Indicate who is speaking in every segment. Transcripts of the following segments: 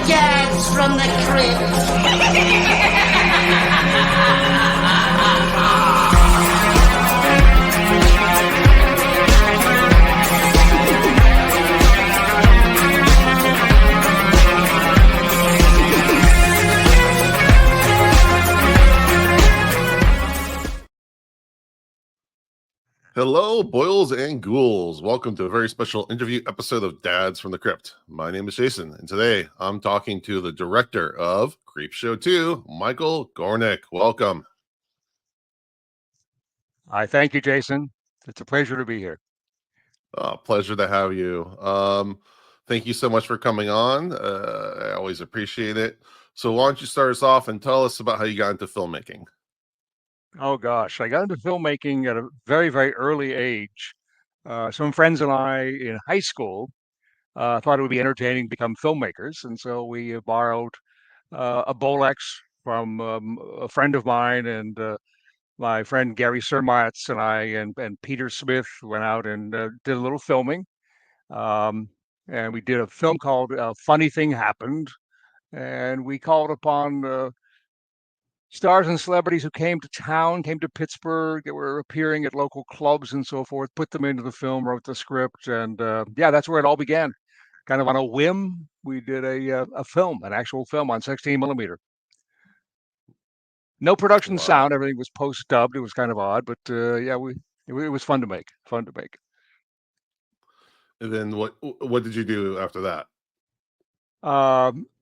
Speaker 1: Dads from the Crypt.
Speaker 2: Hello, boils and ghouls. Welcome to a very special interview episode of Dads from the Crypt. My name is Jason, and today I'm talking to the director of Creepshow 2, Michael Gornick. Welcome.
Speaker 3: Hi, thank you, Jason. It's a pleasure to be here.
Speaker 2: Pleasure to have you. Thank you so much for coming on. I always appreciate it. So why don't you start us off and tell us about how you got into filmmaking?
Speaker 3: Oh gosh, I got into filmmaking at a very, very early age. Some friends and I in high school thought it would be entertaining to become filmmakers, and so we borrowed a Bolex from a friend of mine, and my friend Gary Surmatz and I and Peter Smith went out and did a little filming. And we did a film called Funny Thing Happened, and we called upon stars and celebrities who came to town, came to Pittsburgh, that were appearing at local clubs and so forth, put them into the film, wrote the script, and yeah, that's where it all began. Kind of on a whim, we did a film, an actual film on 16 millimeter. No production
Speaker 2: Wow.
Speaker 3: sound, everything was post dubbed. It was kind of odd, but yeah, it was fun to make. Fun to make.
Speaker 2: And then what did you do after that?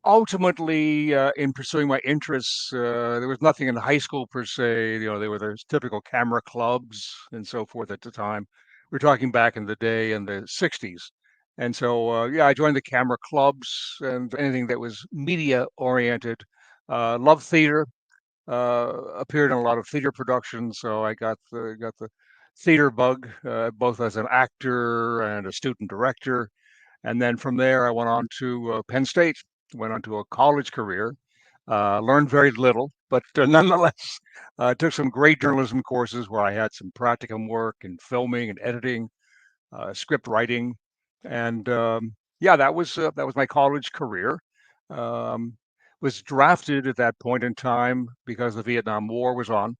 Speaker 3: Ultimately, in pursuing my interests, there was nothing in high school per se. You know, there were those typical camera clubs and so forth at the time. We're talking back in the day in the 60s. And so, yeah, I joined the camera clubs and anything that was media oriented. Loved theater, appeared in a lot of theater productions. So I got the theater bug, both as an actor and a student director. And then from there, I went on to Penn State, went on to a college career, learned very little, but nonetheless, took some great journalism courses where I had some practicum work in filming and editing, script writing. And yeah, that was my college career. Um, was drafted at that point in time because the Vietnam War was on.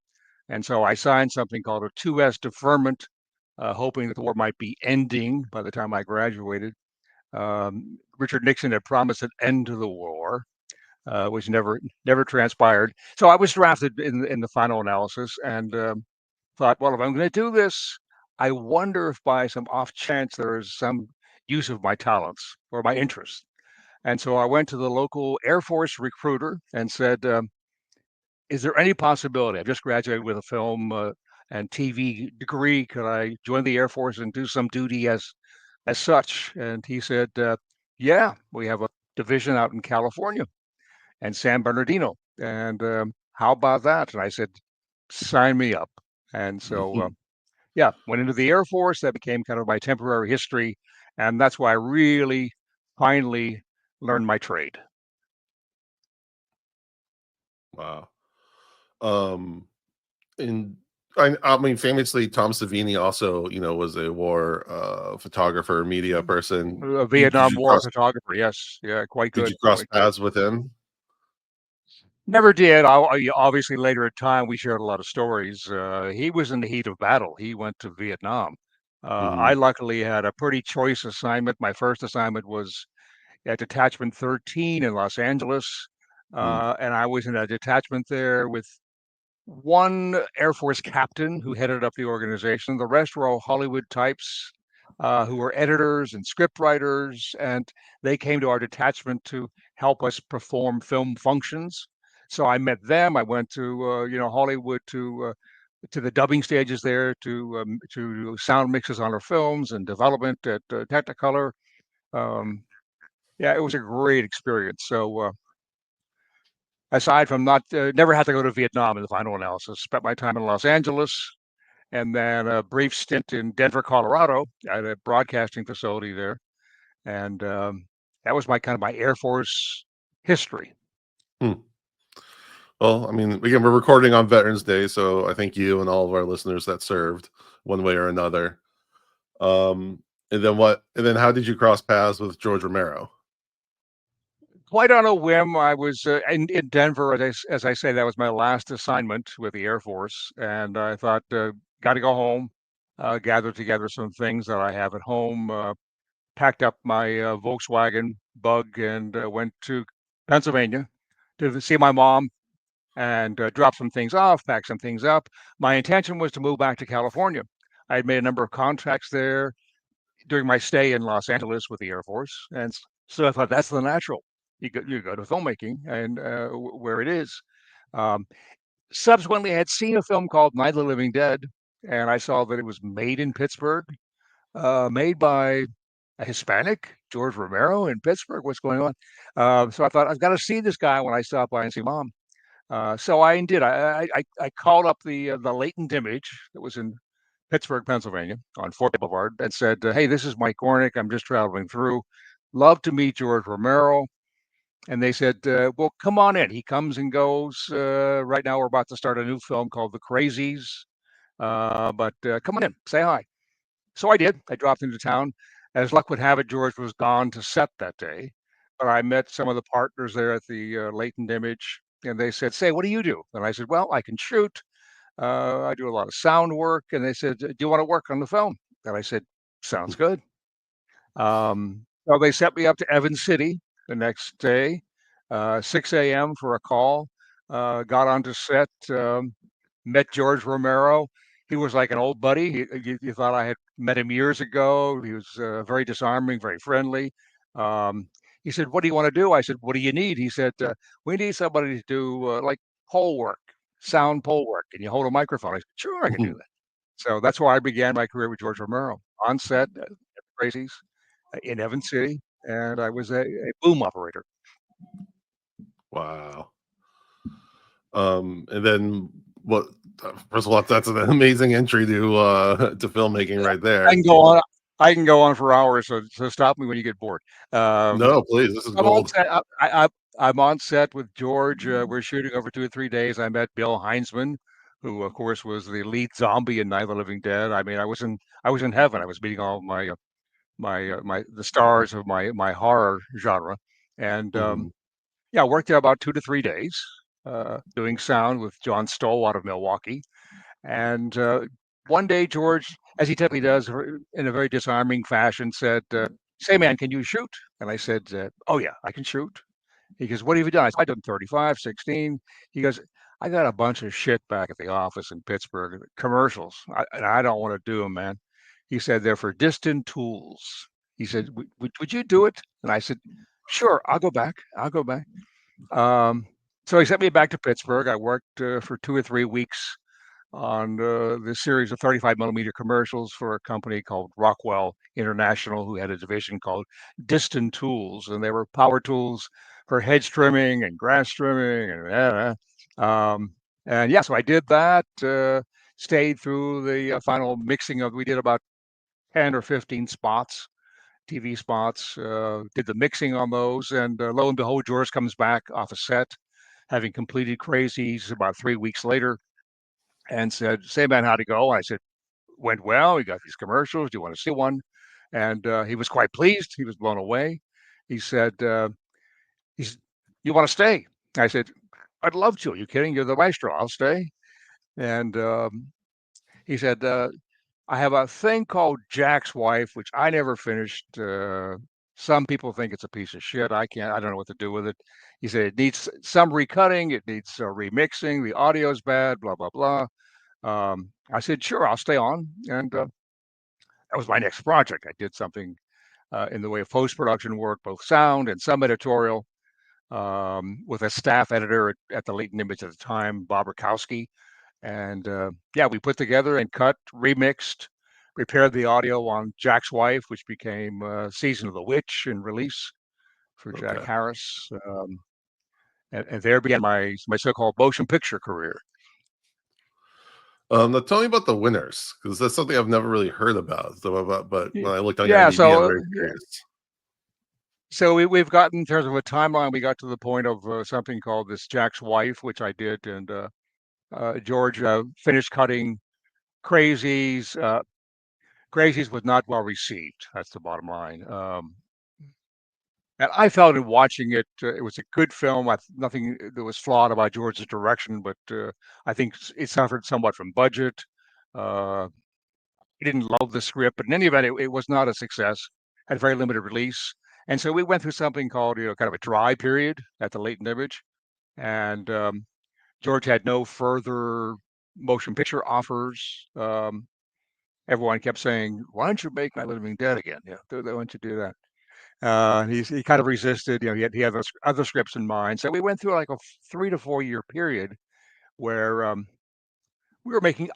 Speaker 3: And so I signed something called a 2S deferment, hoping that the war might be ending by the time I graduated. Richard Nixon had promised an end to the war, which never transpired. So I was drafted in the final analysis, and thought, well, if I'm going to do this, I wonder if by some off chance there is some use of my talents or my interests. And so I went to the local Air Force recruiter and said, "Is there any possibility? I've just graduated with a film and TV degree. Could I join the Air Force and do some duty as such?" And he said, "Yeah, we have a division out in California and San Bernardino, and how about that?" And I said, "Sign me up." And so, yeah, went into the Air Force. That became kind of my temporary history, and that's why I really finally learned my trade.
Speaker 2: Wow. And I mean, famously, Tom Savini also, was a war photographer, media person.
Speaker 3: A
Speaker 2: Did
Speaker 3: Vietnam
Speaker 2: you
Speaker 3: War
Speaker 2: cross?
Speaker 3: photographer, yes, yeah, quite
Speaker 2: Did
Speaker 3: good,
Speaker 2: you cross
Speaker 3: quite good.
Speaker 2: paths with him?
Speaker 3: Never did. Obviously, later in time, we shared a lot of stories. He was in the heat of battle. He went to Vietnam. I
Speaker 2: Hmm.
Speaker 3: luckily had a pretty choice assignment. My first assignment was at Detachment 13 in Los Angeles, and I was in a detachment there with one Air Force captain who headed up the organization. The rest were all Hollywood types who were editors and script writers, and they came to our detachment to help us perform film functions. So I met them. I went to Hollywood to the dubbing stages there to sound mixes on our films and development at Technicolor. Um, yeah, it was a great experience. So aside from not never had to go to Vietnam in the final analysis, spent my time in Los Angeles and then a brief stint in Denver, Colorado, at a broadcasting facility there, and that was my kind of my Air Force history.
Speaker 2: Hmm. Well, I mean, again, we're recording on Veterans Day, so I thank you and all of our listeners that served one way or another. And then how did you cross paths with George Romero?
Speaker 3: quite on a whim. I was in Denver, as I say, that was my last assignment with the Air Force, and I thought, got to go home, gather together some things that I have at home, packed up my Volkswagen Bug, and went to Pennsylvania to see my mom and drop some things off, pack some things up. My intention was to move back to California. I had made a number of contacts there during my stay in Los Angeles with the Air Force, and so I thought that's the natural. You go to filmmaking and where it is. Um, Subsequently, I had seen a film called Night of the Living Dead, and I saw that it was made in Pittsburgh, made by a Hispanic, George Romero in Pittsburgh. What's going on? So I thought I've got to see this guy when I stop by and see Mom. So I did. I called up the latent image that was in Pittsburgh, Pennsylvania, on Fort Boulevard, and said, "Hey, this is Mike Gornick. I'm just traveling through. Love to meet George Romero." And they said, "Well, come on in." He comes and goes. Right now, we're about to start a new film called The Crazies. But come on in, say hi. So I did. I dropped into town. As luck would have it, George was gone to set that day. But I met some of the partners there at the Latent Image, and they said, "Say, what do you do?" And I said, "Well, I can shoot. I do a lot of sound work." And they said, "Do you want to work on the film?" And I said, "Sounds good." So they set me up to Evans City the next day, 6 a.m. for a call. Got onto set, met George Romero. He was like an old buddy. You thought I had met him years ago. He was very disarming, very friendly. Um, he said, "What do you want to do?" I said, "What do you need?" He said, "We need somebody to do like pole work, sound pole work. Can you hold a microphone?" I said, "Sure, I can do that." So that's where I began my career with George Romero on set at Crazies in Evans City, and I was a boom operator.
Speaker 2: Wow. And then what? First of all, that's an amazing entry to filmmaking right
Speaker 3: I
Speaker 2: there.
Speaker 3: can go on. I can go on for hours, so stop me when you get bored. Um,
Speaker 2: No, please, this is
Speaker 3: I'm on
Speaker 2: gold.
Speaker 3: set. I'm on set with George. We're shooting over 2 or 3 days. I met Bill Heinzman, who of course was the lead zombie in Night of the Living Dead. I mean, I was in heaven. I was meeting all my the stars of my horror genre, and
Speaker 2: Mhm.
Speaker 3: yeah, I worked there about 2 to 3 days, doing sound with John Stoll out of Milwaukee. And one day, George, as he typically does, in a very disarming fashion, said, "Say, man, can you shoot?" And I said, "Oh yeah, I can shoot." He goes, "What have you done?" I said, "I've done 35, 16." He goes, "I got a bunch of shit back at the office in Pittsburgh, commercials, and I don't want to do them, man." He said, "They're for distant tools." He said, would you do it?" And I said, "Sure, I'll go back. I'll go back." Um, so he sent me back to Pittsburgh. I worked for 2 or 3 weeks on this series of 35 millimeter commercials for a company called Rockwell International, who had a division called Distant Tools, and they were power tools for hedge trimming and grass trimming and yeah, so I did that. Stayed through the final mixing of. We did about 10 or 15 spots, TV spots. Did the mixing on those, and lo and behold, George comes back off a set, having completed Crazies about 3 weeks later, and said, "Say, man, how'd it go?" I said, "Went well. We got these commercials. Do you want to see one?" And he was quite pleased. He was blown away. He said, "He's, you want to stay?" I said, "I'd love to. Are you kidding? You're the maestro. I'll stay." And he said, "I have a thing called Jack's Wife, which I never finished. Some people think it's a piece of shit. I can't. I don't know what to do with it." He said, "It needs some recutting. It needs remixing. The audio's bad. Blah blah blah." I said, "Sure, I'll stay on." And that was my next project. I did something in the way of post production work, both sound and some editorial, with a staff editor at the Latent Image at the time, Bob Rakowski. And yeah, we put together and cut, remixed, repaired the audio on Jack's Wife, which became Season of the Witch and release for Jack
Speaker 2: Okay.
Speaker 3: Harris. And there began my so-called motion picture career.
Speaker 2: Now tell me about the winners, because that's something I've never really heard about. But when I looked on your
Speaker 3: Yeah,
Speaker 2: IMDb, I'm
Speaker 3: so
Speaker 2: very
Speaker 3: yeah,
Speaker 2: curious.
Speaker 3: so we've gotten in terms of a timeline. We got to the point of something called this Jack's Wife, which I did, and George finished cutting Crazies. Crazies was not well received. That's the bottom line. And I felt in watching it, it was a good film. Nothing that was flawed about George's direction, but I think it suffered somewhat from budget. Uh, I didn't love the script, but in any event, it was not a success. Had very limited release, and so we went through something called, kind of a dry period at the Latent Image, and George had no further motion picture offers. Everyone kept saying, "Why don't you make My Living Dead again? Yeah, why don't you do that?" He kind of resisted. He had those other scripts in mind. So we went through like a 3 to 4 year period where we were making.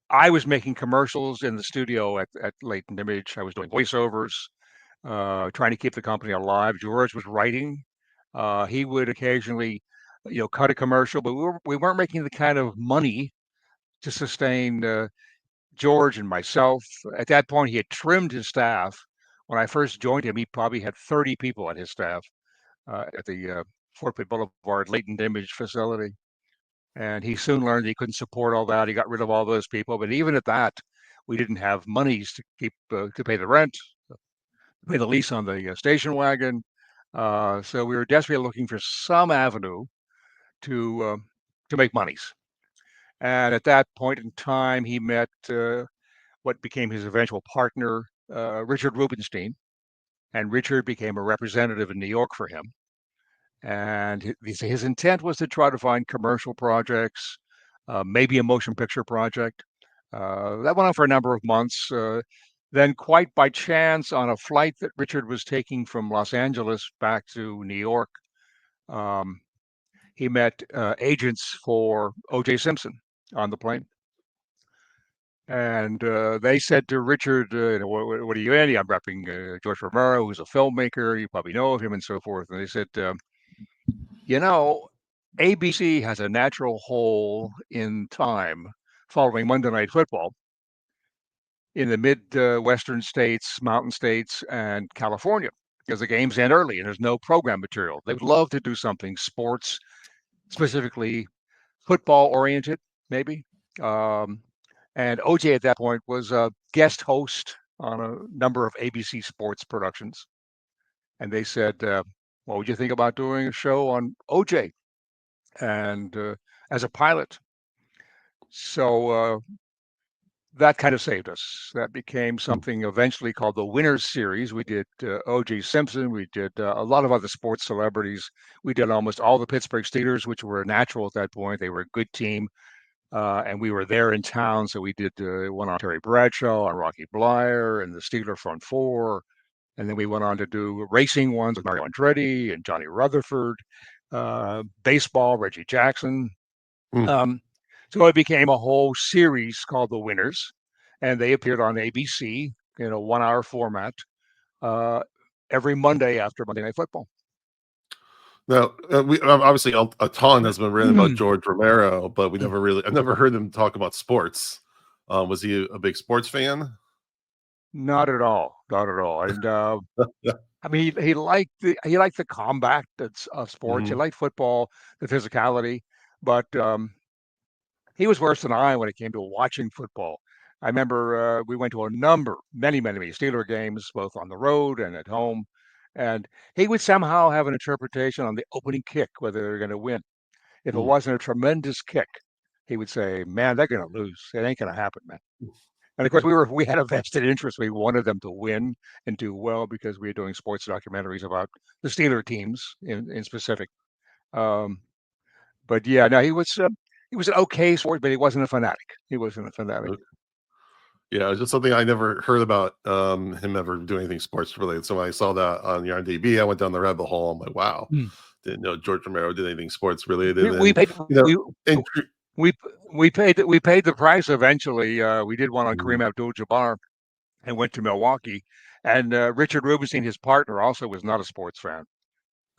Speaker 3: I was making commercials in the studio at Latent Image. I was doing voiceovers, trying to keep the company alive. George was writing. He would occasionally, cut a commercial, but we weren't making the kind of money to sustain George and myself. At that point, he had trimmed his staff. When I first joined him, he probably had 30 people on his staff at the Fort Pitt Boulevard Latent Image facility. And he soon learned he couldn't support all that. He got rid of all those people. But even at that, we didn't have monies to keep to pay the rent, pay the lease on the station wagon. So we were desperately looking for some avenue to uh, to make monies. And at that point in time, he met what became his eventual partner, Richard Rubenstein, and Richard became a representative in New York for him. And his intent was to try to find commercial projects, maybe a motion picture project. That went on for a number of months. Then, quite by chance, on a flight that Richard was taking from Los Angeles back to New York, um, he met agents for O.J. Simpson on the plane. And they said to Richard, what are you in? I'm repping George Romero, who's a filmmaker. You probably know of him and so forth. And they said, you know, ABC has a natural hole in time following Monday Night Football in the Midwestern states, mountain states, and California because the games end early and there's no program material. They would love to do something sports, specifically football oriented, maybe. Um, and OJ at that point was a guest host on a number of ABC sports productions. And they said, what would you think about doing a show on OJ and as a pilot? So that kind of saved us. That became something eventually called the Winners Series. We did O.J. Simpson. We did a lot of other sports celebrities. We did almost all the Pittsburgh Steelers, which were a natural at that point. They were a good team. And we were there in town. So we did one on Terry Bradshaw, on Rocky Blyer, and the Steeler Front Four. And then we went on to do racing ones with Mario Andretti and Johnny Rutherford, baseball, Reggie Jackson.
Speaker 2: Hmm.
Speaker 3: So it became a whole series called The Winners, and they appeared on ABC in a 1 hour format uh, every Monday after Monday Night Football.
Speaker 2: Now, we obviously a ton has been written about George Romero, but I've never heard him talk about sports. Was he a big sports fan?
Speaker 3: Not at all, not at all. And I mean, he liked the combat of sports. He
Speaker 2: Mhm.
Speaker 3: liked football, the physicality, but he was worse than I when it came to watching football. I remember we went to many Steeler games, both on the road and at home. And he would somehow have an interpretation on the opening kick, whether they're going to win. If it
Speaker 2: Mm.
Speaker 3: wasn't a tremendous kick, he would say, "Man, they're going to lose. It ain't going to happen, man." And of course, we had a vested interest. We wanted them to win and do well because we were doing sports documentaries about the Steeler teams in specific. Um, but yeah, no, he was an okay sport, but he wasn't a fanatic. He wasn't a fanatic.
Speaker 2: Yeah, it's just something I never heard about him ever doing anything sports related. So when I saw that on your IMDb, I went down the rabbit hole. I'm like, wow,
Speaker 3: Hmm.
Speaker 2: didn't know George Romero did anything sports related.
Speaker 3: We
Speaker 2: And
Speaker 3: paid
Speaker 2: you know,
Speaker 3: we
Speaker 2: and
Speaker 3: we we paid the price eventually. We did one on
Speaker 2: Mhm.
Speaker 3: Kareem Abdul-Jabbar and went to Milwaukee. And Richard Rubenstein, his partner, also was not a sports fan,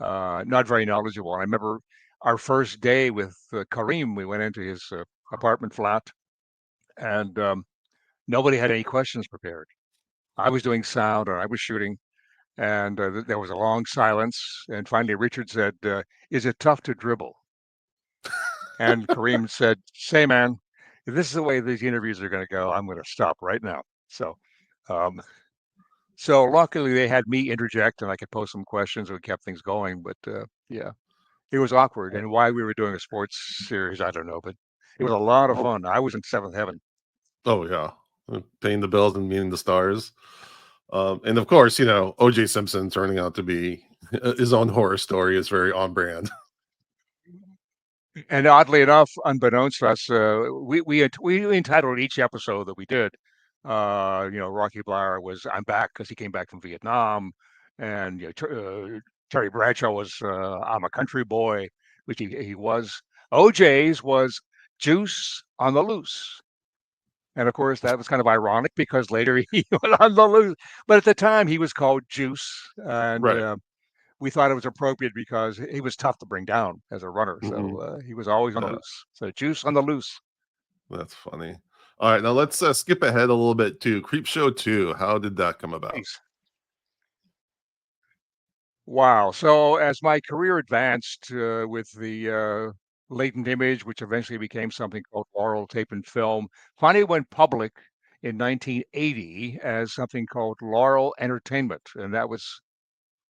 Speaker 3: not very knowledgeable. And I remember our first day with Kareem, we went into his apartment flat, and nobody had any questions prepared. I was doing sound, and I was shooting, and there was a long silence. And finally, Richard said, "Is it tough to dribble?" And Kareem said, "Say, man, if this is the way these interviews are going to go, I'm going to stop right now." So, um, So luckily they had me interject and I could pose some questions and kept things going. But yeah, it was awkward. And why we were doing a sports series, I don't know, but it was a lot of fun. I was in seventh heaven.
Speaker 2: Oh yeah, paying the bills and meeting the stars. And of course, O.J. Simpson turning out to be his own horror story is very on brand.
Speaker 3: And oddly enough, unbeknownst to us, we entitled each episode that we did. Rocky Bleier was "I'm Back" because he came back from Vietnam, and Terry Bradshaw was "I'm a Country Boy," which he was. OJ's was "Juice on the Loose," and of course that was kind of ironic because later he went on the loose, but at the time he was called Juice, and
Speaker 2: Right.
Speaker 3: we thought it was appropriate because he was tough to bring down as a runner.
Speaker 2: Hmm.
Speaker 3: So he was always on the
Speaker 2: Yeah,
Speaker 3: loose. So Juice on the loose.
Speaker 2: that's funny. All right, now let's skip ahead a little bit to Creepshow 2. How did that come about?
Speaker 3: Nice. Wow. So as my career advanced with the latent image, which eventually became something called Laurel Tape and Film, finally went public in 1980 as something called Laurel Entertainment. And that was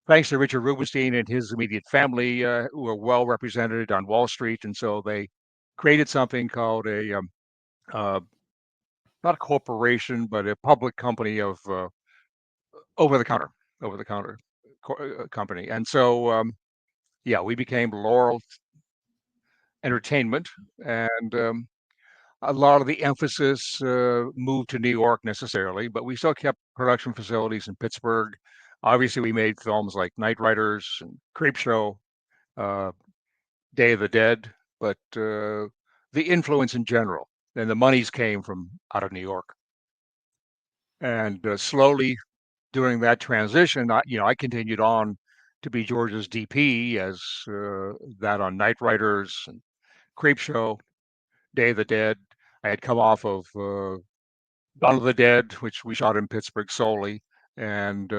Speaker 3: thanks to Richard Rubenstein and his immediate family, who were well represented on Wall Street. And so they created something called uh, not a corporation, but a public company of over the counter, over the counter company. And so, yeah, we became Laurel Entertainment, and a lot of the emphasis moved to New York necessarily, but we still kept production facilities in Pittsburgh. Obviously, we made films like Night Riders and Creepshow, uh, Day of the Dead, but the influence in general and the monies came from out of New York. And slowly during that transition, I continued on to be George's DP as that on Night Riders and Creepshow, Day of the Dead. I had come off of Dawn of the Dead, which we shot in Pittsburgh solely, and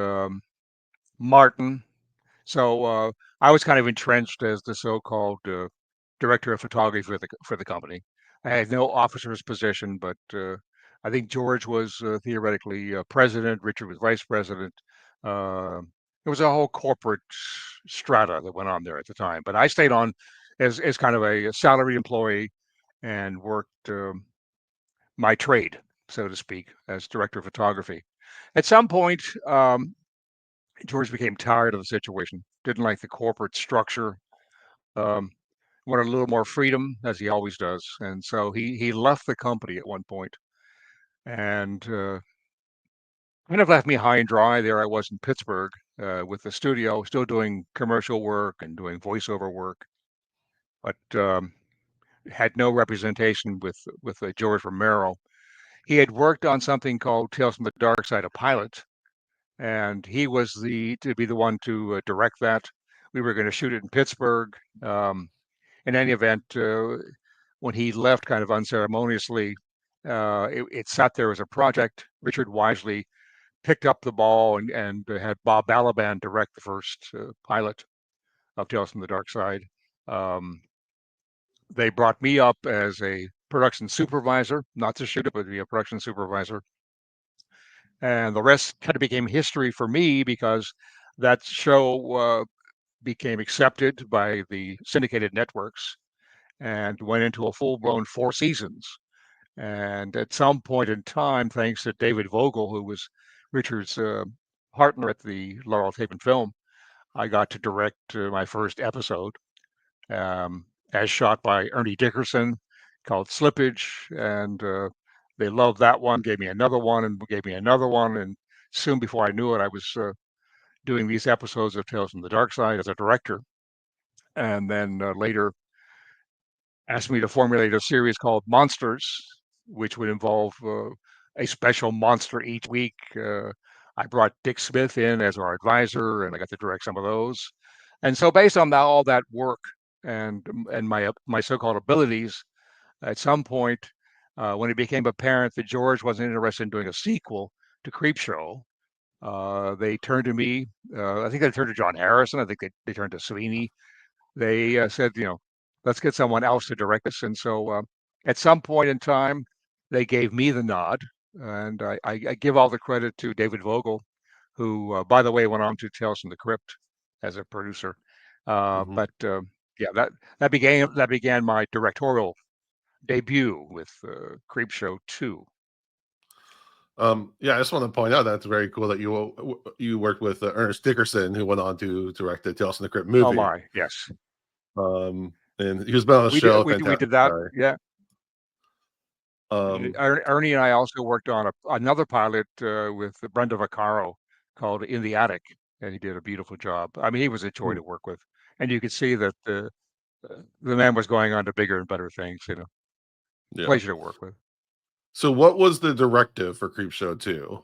Speaker 3: Martin. So I was kind of entrenched as the so-called director of photography for the company. I had no officer's position, but I think George was theoretically president. Richard was vice president. Uh, there was a whole corporate strata that went on there at the time. But I stayed on as kind of a salaried employee and worked my trade, so to speak, as director of photography. At some point, George became tired of the situation, didn't like the corporate structure, um, wanted a little more freedom, as he always does. And so he left the company at one point and kind of left me high and dry. There I was in Pittsburgh with the studio, still doing commercial work and doing voiceover work, but had no representation with George Romero. He had worked on something called Tales from the Dark Side, a pilot, and he was to be the one to direct that. We were going to shoot it in Pittsburgh. In any event, when he left kind of unceremoniously, it sat there as a project. Richard wisely picked up the ball and had Bob Balaban direct the first pilot of Tales from the Dark Side. Um, they brought me up as a production supervisor, not to shoot it, but to be a production supervisor. And the rest kind of became history for me because that show became accepted by the syndicated networks and went into a full-blown 4 seasons. And at some point in time, thanks to David Vogel, who was Richard's partner at the Laurel Tape and Film, I got to direct my first episode, as shot by Ernie Dickerson, called Slippage. And they loved that one, gave me another one, and gave me another one. And soon before I knew it, I was doing these episodes of Tales from the Dark Side as a director. And then later asked me to formulate a series called Monsters, which would involve a special monster each week. I brought Dick Smith in as our advisor, and I got to direct some of those. And so, based on all that work and my so-called abilities, at some point, when it became apparent that George wasn't interested in doing a sequel to Creepshow, they turned to me. I think they turned to John Harrison. I think they turned to Sweeney. They said, let's get someone else to direct this. And so at some point in time, they gave me the nod. And I give all the credit to David Vogel, who, by the way, went on to Tales from the Crypt as a producer.
Speaker 2: Hmm.
Speaker 3: But yeah, that began my directorial debut with Creepshow 2.
Speaker 2: Yeah, I just want to point out that's very cool that you worked with Ernest Dickerson, who went on to direct the Tales from the Crypt
Speaker 3: Oh
Speaker 2: movie.
Speaker 3: my, yes.
Speaker 2: And he was been on the show,
Speaker 3: We
Speaker 2: fantastic
Speaker 3: did that.
Speaker 2: guy.
Speaker 3: Yeah.
Speaker 2: Um,
Speaker 3: Ernie and I also worked on another pilot with Brenda Vaccaro called In the Attic, and he did a beautiful job. I mean, he was a joy
Speaker 2: hmm,
Speaker 3: to work with, and you could see that the man was going on to bigger and better things.
Speaker 2: yeah.
Speaker 3: Pleasure to work with.
Speaker 2: So, what was the directive for Creepshow 2?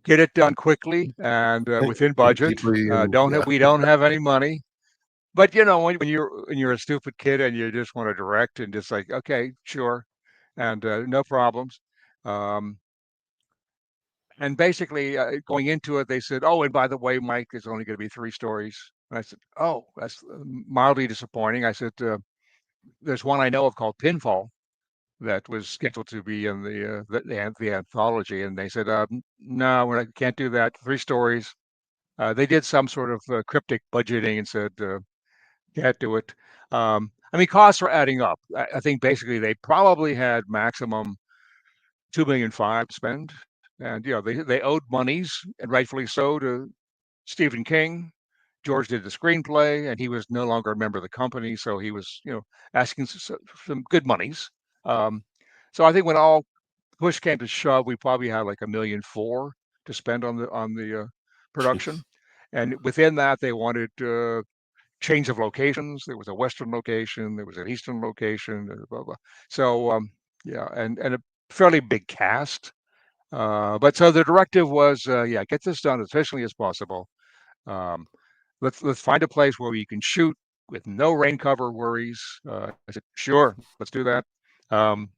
Speaker 3: Get it done quickly and within budget.
Speaker 2: Cheaply and
Speaker 3: Don't have
Speaker 2: yeah,
Speaker 3: We don't have any money, but when you're a stupid kid and you just want to direct and just like, okay, sure, and no problems. Um, And basically, going into it, they said, "Oh, and by the way, Mike, there's only going to be 3 stories." And I said, "Oh, that's mildly disappointing." I said, "There's one I know of called Pinfall that was scheduled to be in the anthology," and they said, "No, can't do that. 3 stories." They did some sort of cryptic budgeting and said, "Can't do it." I mean, costs are adding up. I think basically they probably had maximum 2,500,000 to spend, and they owed monies, and rightfully so, to Stephen King. George did the screenplay, and he was no longer a member of the company, so he was asking some good monies. Um, so I think when all push came to shove, we probably had like 1,400,000 to spend on the production,
Speaker 2: jeez.
Speaker 3: and within that they wanted change of locations. There was a western location, there was an eastern location, blah blah. So yeah, and a fairly big cast. But so the directive was, yeah, get this done as efficiently as possible. Um, let's find a place where you can shoot with no rain cover worries. I said, sure, let's do that. Um,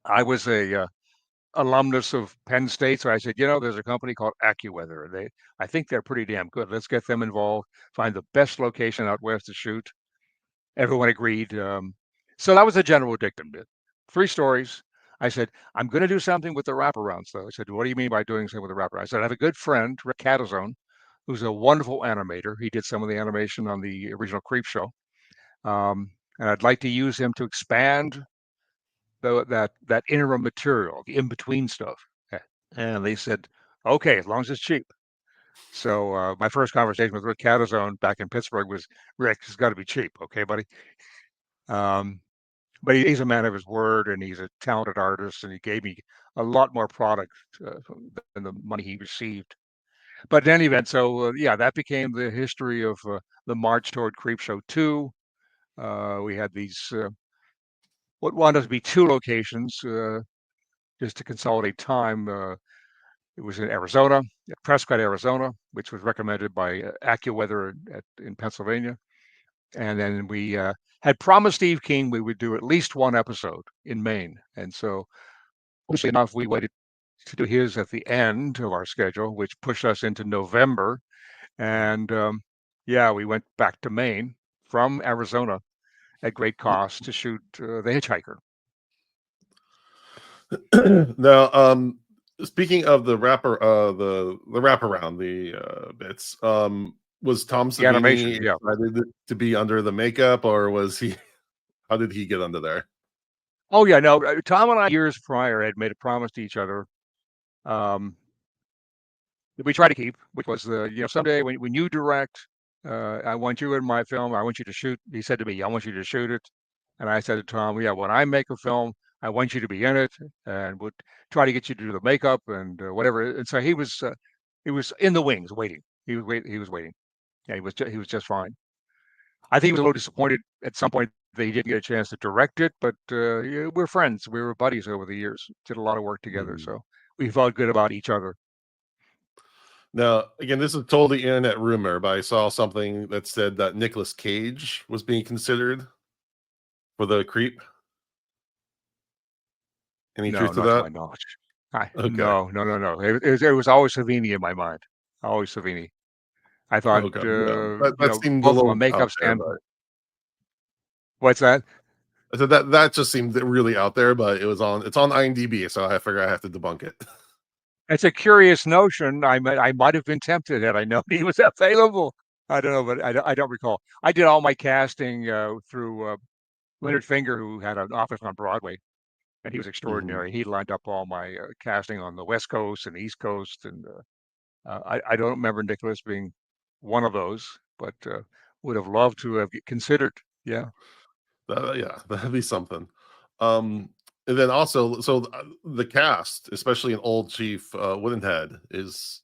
Speaker 3: I was a alumnus of Penn State, so I said, there's a company called AccuWeather. I think they're pretty damn good. Let's get them involved. Find the best location out west to shoot. Everyone agreed. So that was a general dictum. 3 stories. I said, I'm going to do something with the wraparounds, though. I said, what do you mean by doing something with the wraparound? I said, I have a good friend, Rick Catazone, who's a wonderful animator. He did some of the animation on the original Creepshow. And I'd like to use him to expand that interim material, the in-between stuff. And they said, okay, as long as it's cheap. So my first conversation with Rick Catazone back in Pittsburgh was, Rick, it's got to be cheap. Okay, buddy. Um, but he's a man of his word, and he's a talented artist, and he gave me a lot more product than the money he received. But in any event, so yeah, that became the history of the march toward Creepshow 2. We had these what wound up to be 2 locations just to consolidate time. It was in Arizona, Prescott, Arizona, which was recommended by AccuWeather in Pennsylvania. And then we had promised Steve King we would do at least one episode in Maine. And so, obviously enough, we waited to do his at the end of our schedule, which pushed us into November. And yeah, we went back to Maine from Arizona at great cost to shoot The Hitchhiker.
Speaker 2: Now, speaking of the the wraparound, the bits, was Tom
Speaker 3: The animation,
Speaker 2: Savini
Speaker 3: yeah.
Speaker 2: excited to be under the makeup, or was he? How did he get under there?
Speaker 3: Oh yeah, no. Tom and I years prior had made a promise to each other um, that we try to keep, which was someday when you direct, I want you in my film. I want you to shoot. He said to me, I want you to shoot it. And I said to Tom, yeah, when I make a film, I want you to be in it, and would try to get you to do the makeup and whatever. And so he was in the wings waiting. He was waiting. Yeah, he was just fine. I think he was a little disappointed at some point that he didn't get a chance to direct it, but yeah, we're friends. We were buddies over the years. Did a lot of work together,
Speaker 2: Mhm.
Speaker 3: so we felt good about each other.
Speaker 2: Now, again, this is totally internet rumor, but I saw something that said that Nicolas Cage was being considered for the Creep. Any
Speaker 3: No,
Speaker 2: truth to
Speaker 3: not to
Speaker 2: that?
Speaker 3: my knowledge.
Speaker 2: Okay,
Speaker 3: No, no, no, no. It was always Savini in my mind. Always Savini. I thought,
Speaker 2: okay, yeah, that seemed a
Speaker 3: both from a
Speaker 2: little out
Speaker 3: makeup
Speaker 2: there, but
Speaker 3: standpoint. What's that?
Speaker 2: I said that just seemed really out there, but it's on IMDb, so I figure I have to debunk it.
Speaker 3: It's a curious notion. I might have been tempted had I known he was available. I don't know, but I don't recall. I did all my casting through Leonard Finger, who had an office on Broadway, and he was
Speaker 2: Hmm.
Speaker 3: extraordinary. He lined up all my casting on the West Coast and East Coast, and I don't remember Nicholas being one of those, but would have loved to have considered. Yeah,
Speaker 2: Yeah, that'd be something. Um, and then also, so the cast, especially an old Chief Woodenhead, is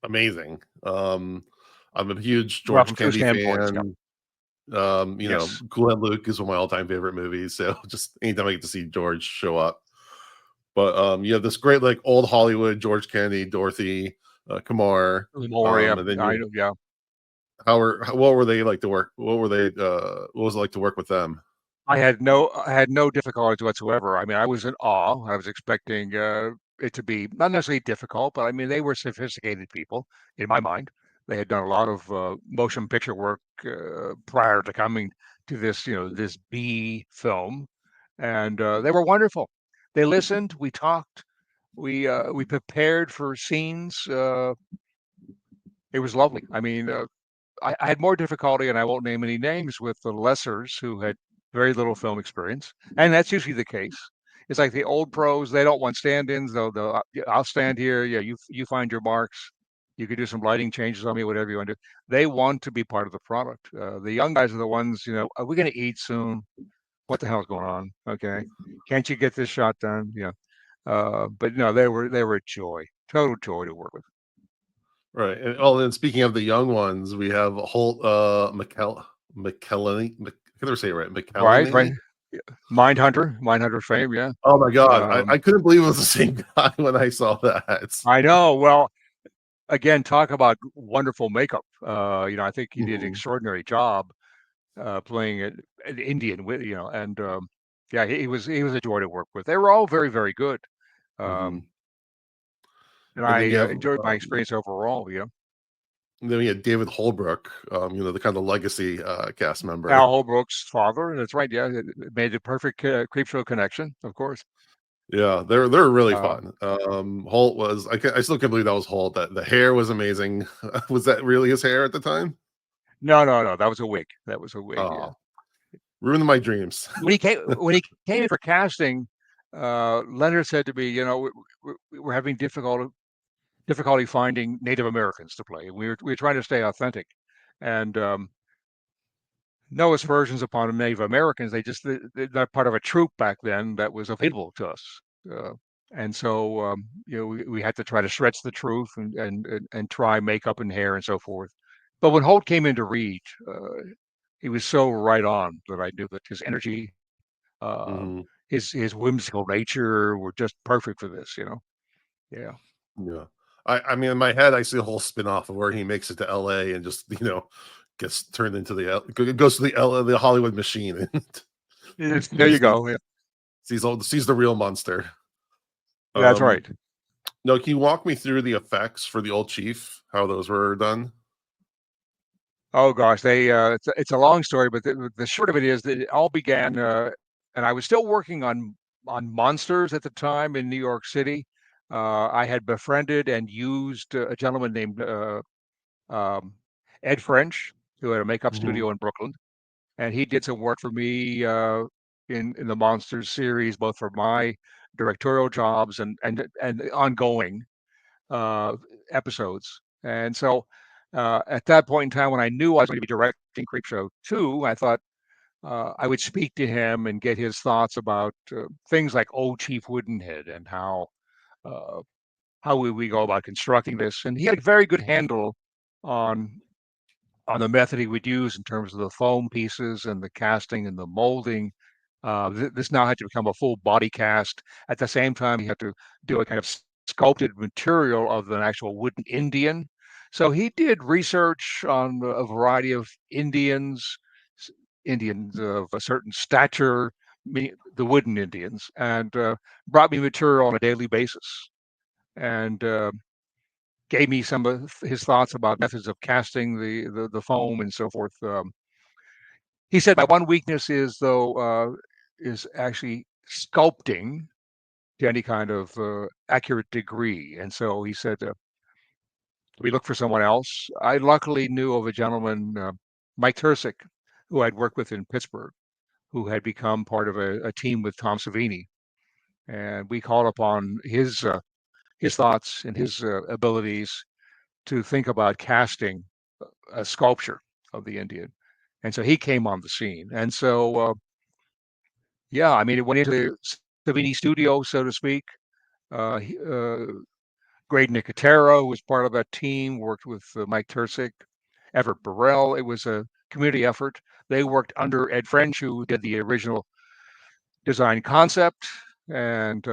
Speaker 2: amazing. I'm a huge
Speaker 3: well,
Speaker 2: George
Speaker 3: from two
Speaker 2: Candy
Speaker 3: standpoints. Yeah.
Speaker 2: fan.
Speaker 3: Yes.
Speaker 2: Cool and Luke is one of my all-time favorite movies. So just anytime I get to see George show up. But you have this great like old Hollywood George Candy, Dorothy, Kamar,
Speaker 3: Memoria.
Speaker 2: and then
Speaker 3: I
Speaker 2: you
Speaker 3: know. Yeah.
Speaker 2: what were they like to work? What were they? What was it like to work with them?
Speaker 3: I had no difficulties whatsoever. I mean, I was in awe. I was expecting it to be not necessarily difficult, but I mean, they were sophisticated people in my mind. They had done a lot of motion picture work prior to coming to this, this B film, and they were wonderful. They listened. We talked. We prepared for scenes. It was lovely. I mean, I had more difficulty, and I won't name any names, with the lessers who had very little film experience, and that's usually the case. It's like the old pros; they don't want stand-ins. They'll "Yeah, I'll stand here. Yeah, you find your marks. You could do some lighting changes on me, whatever you want to do." They want to be part of the product. The young guys are the ones, are we going to eat soon? What the hell's going on? Okay, can't you get this shot done? Yeah. But no, they were a joy, total joy to work with.
Speaker 2: Right. And then speaking of the young ones, we have Holt McKellany. I can never say it right.
Speaker 3: Right, right.
Speaker 2: McKellany.
Speaker 3: Mindhunter fame, yeah.
Speaker 2: Oh my god. I
Speaker 3: Um,
Speaker 2: couldn't believe it was the same guy when I saw that.
Speaker 3: I know. Well, again, talk about wonderful makeup. I think he did an
Speaker 2: Mhm,
Speaker 3: extraordinary job playing an Indian with, and yeah, he was a joy to work with. They were all very, very good,
Speaker 2: mhm.
Speaker 3: um, and
Speaker 2: And
Speaker 3: I
Speaker 2: then you have
Speaker 3: enjoyed my experience overall.
Speaker 2: then we had David Holbrook, the kind of legacy cast member.
Speaker 3: Al Holbrook's father. That's right. Yeah, it made the perfect Creepshow connection, of course.
Speaker 2: Yeah, they're really
Speaker 3: Uh,
Speaker 2: fun. Holt was I still can't believe that was Holt. That the hair was amazing. Was that really his hair at the time?
Speaker 3: no, no, no. That was a wig. That was a wig. Yeah.
Speaker 2: Oh, ruined my dreams.
Speaker 3: When he came in for casting, Leonard said to me, we're having difficulty finding Native Americans to play. We were trying to stay authentic, and no aspersions upon Native Americans. They're not part of a troupe back then that was available to us. Uh, and so we had to try to stretch the truth and try makeup and hair and so forth. But when Holt came in to read, he was so right on that I knew that his energy, uh,
Speaker 2: Mhm.
Speaker 3: his whimsical nature were just perfect for this. Yeah.
Speaker 2: Yeah. I mean, in my head, I see a whole spin-off of where he makes it to LA and just, gets turned into goes to the Hollywood machine and
Speaker 3: There you
Speaker 2: just
Speaker 3: go. Yeah,
Speaker 2: sees the real monster.
Speaker 3: that's right.
Speaker 2: Um, no, can you walk me through the effects for the old chief, how those were done?
Speaker 3: Oh gosh, it's a long story, but the short of it is that it all began, and I was still working on monsters at the time in New York City. I had befriended and used a gentleman named um, Ed French, who had a makeup
Speaker 2: Mhm,
Speaker 3: studio in Brooklyn, and he did some work for me in the Monsters series, both for my directorial jobs and ongoing uh, episodes. And so at that point in time, when I knew I was going to be directing Creepshow 2, I thought I would speak to him and get his thoughts about things like Old Chief Woodenhead and uh, how we go about constructing this. And he had a very good handle on on the method he would use in terms of the foam pieces and the casting and the molding. This now had to become a full body cast. At the same time, he had to do a kind of sculpted material of an actual wooden Indian. So he did research on a variety of Indians of a certain stature, the wooden Indians, and brought me material on a daily basis. And gave me some of his thoughts about methods of casting the foam and so forth. He said my one weakness is actually sculpting, to any kind of accurate degree. And so he said, we look for someone else. I luckily knew of a gentleman, Mike Tursick, who I'd worked with in Pittsburgh, who had become part of a team with Tom Savini. And we called upon his thoughts and his abilities to think about casting a sculpture of the Indian. And so he came on the scene. And so, yeah, I mean, it went into the Savini studio, so to speak. Uh, he- uh, Greg Nicotero was part of that team, worked with Mike Tursick, Everett Burrell. It was a community effort. They worked under Ed French, who did the original design concept and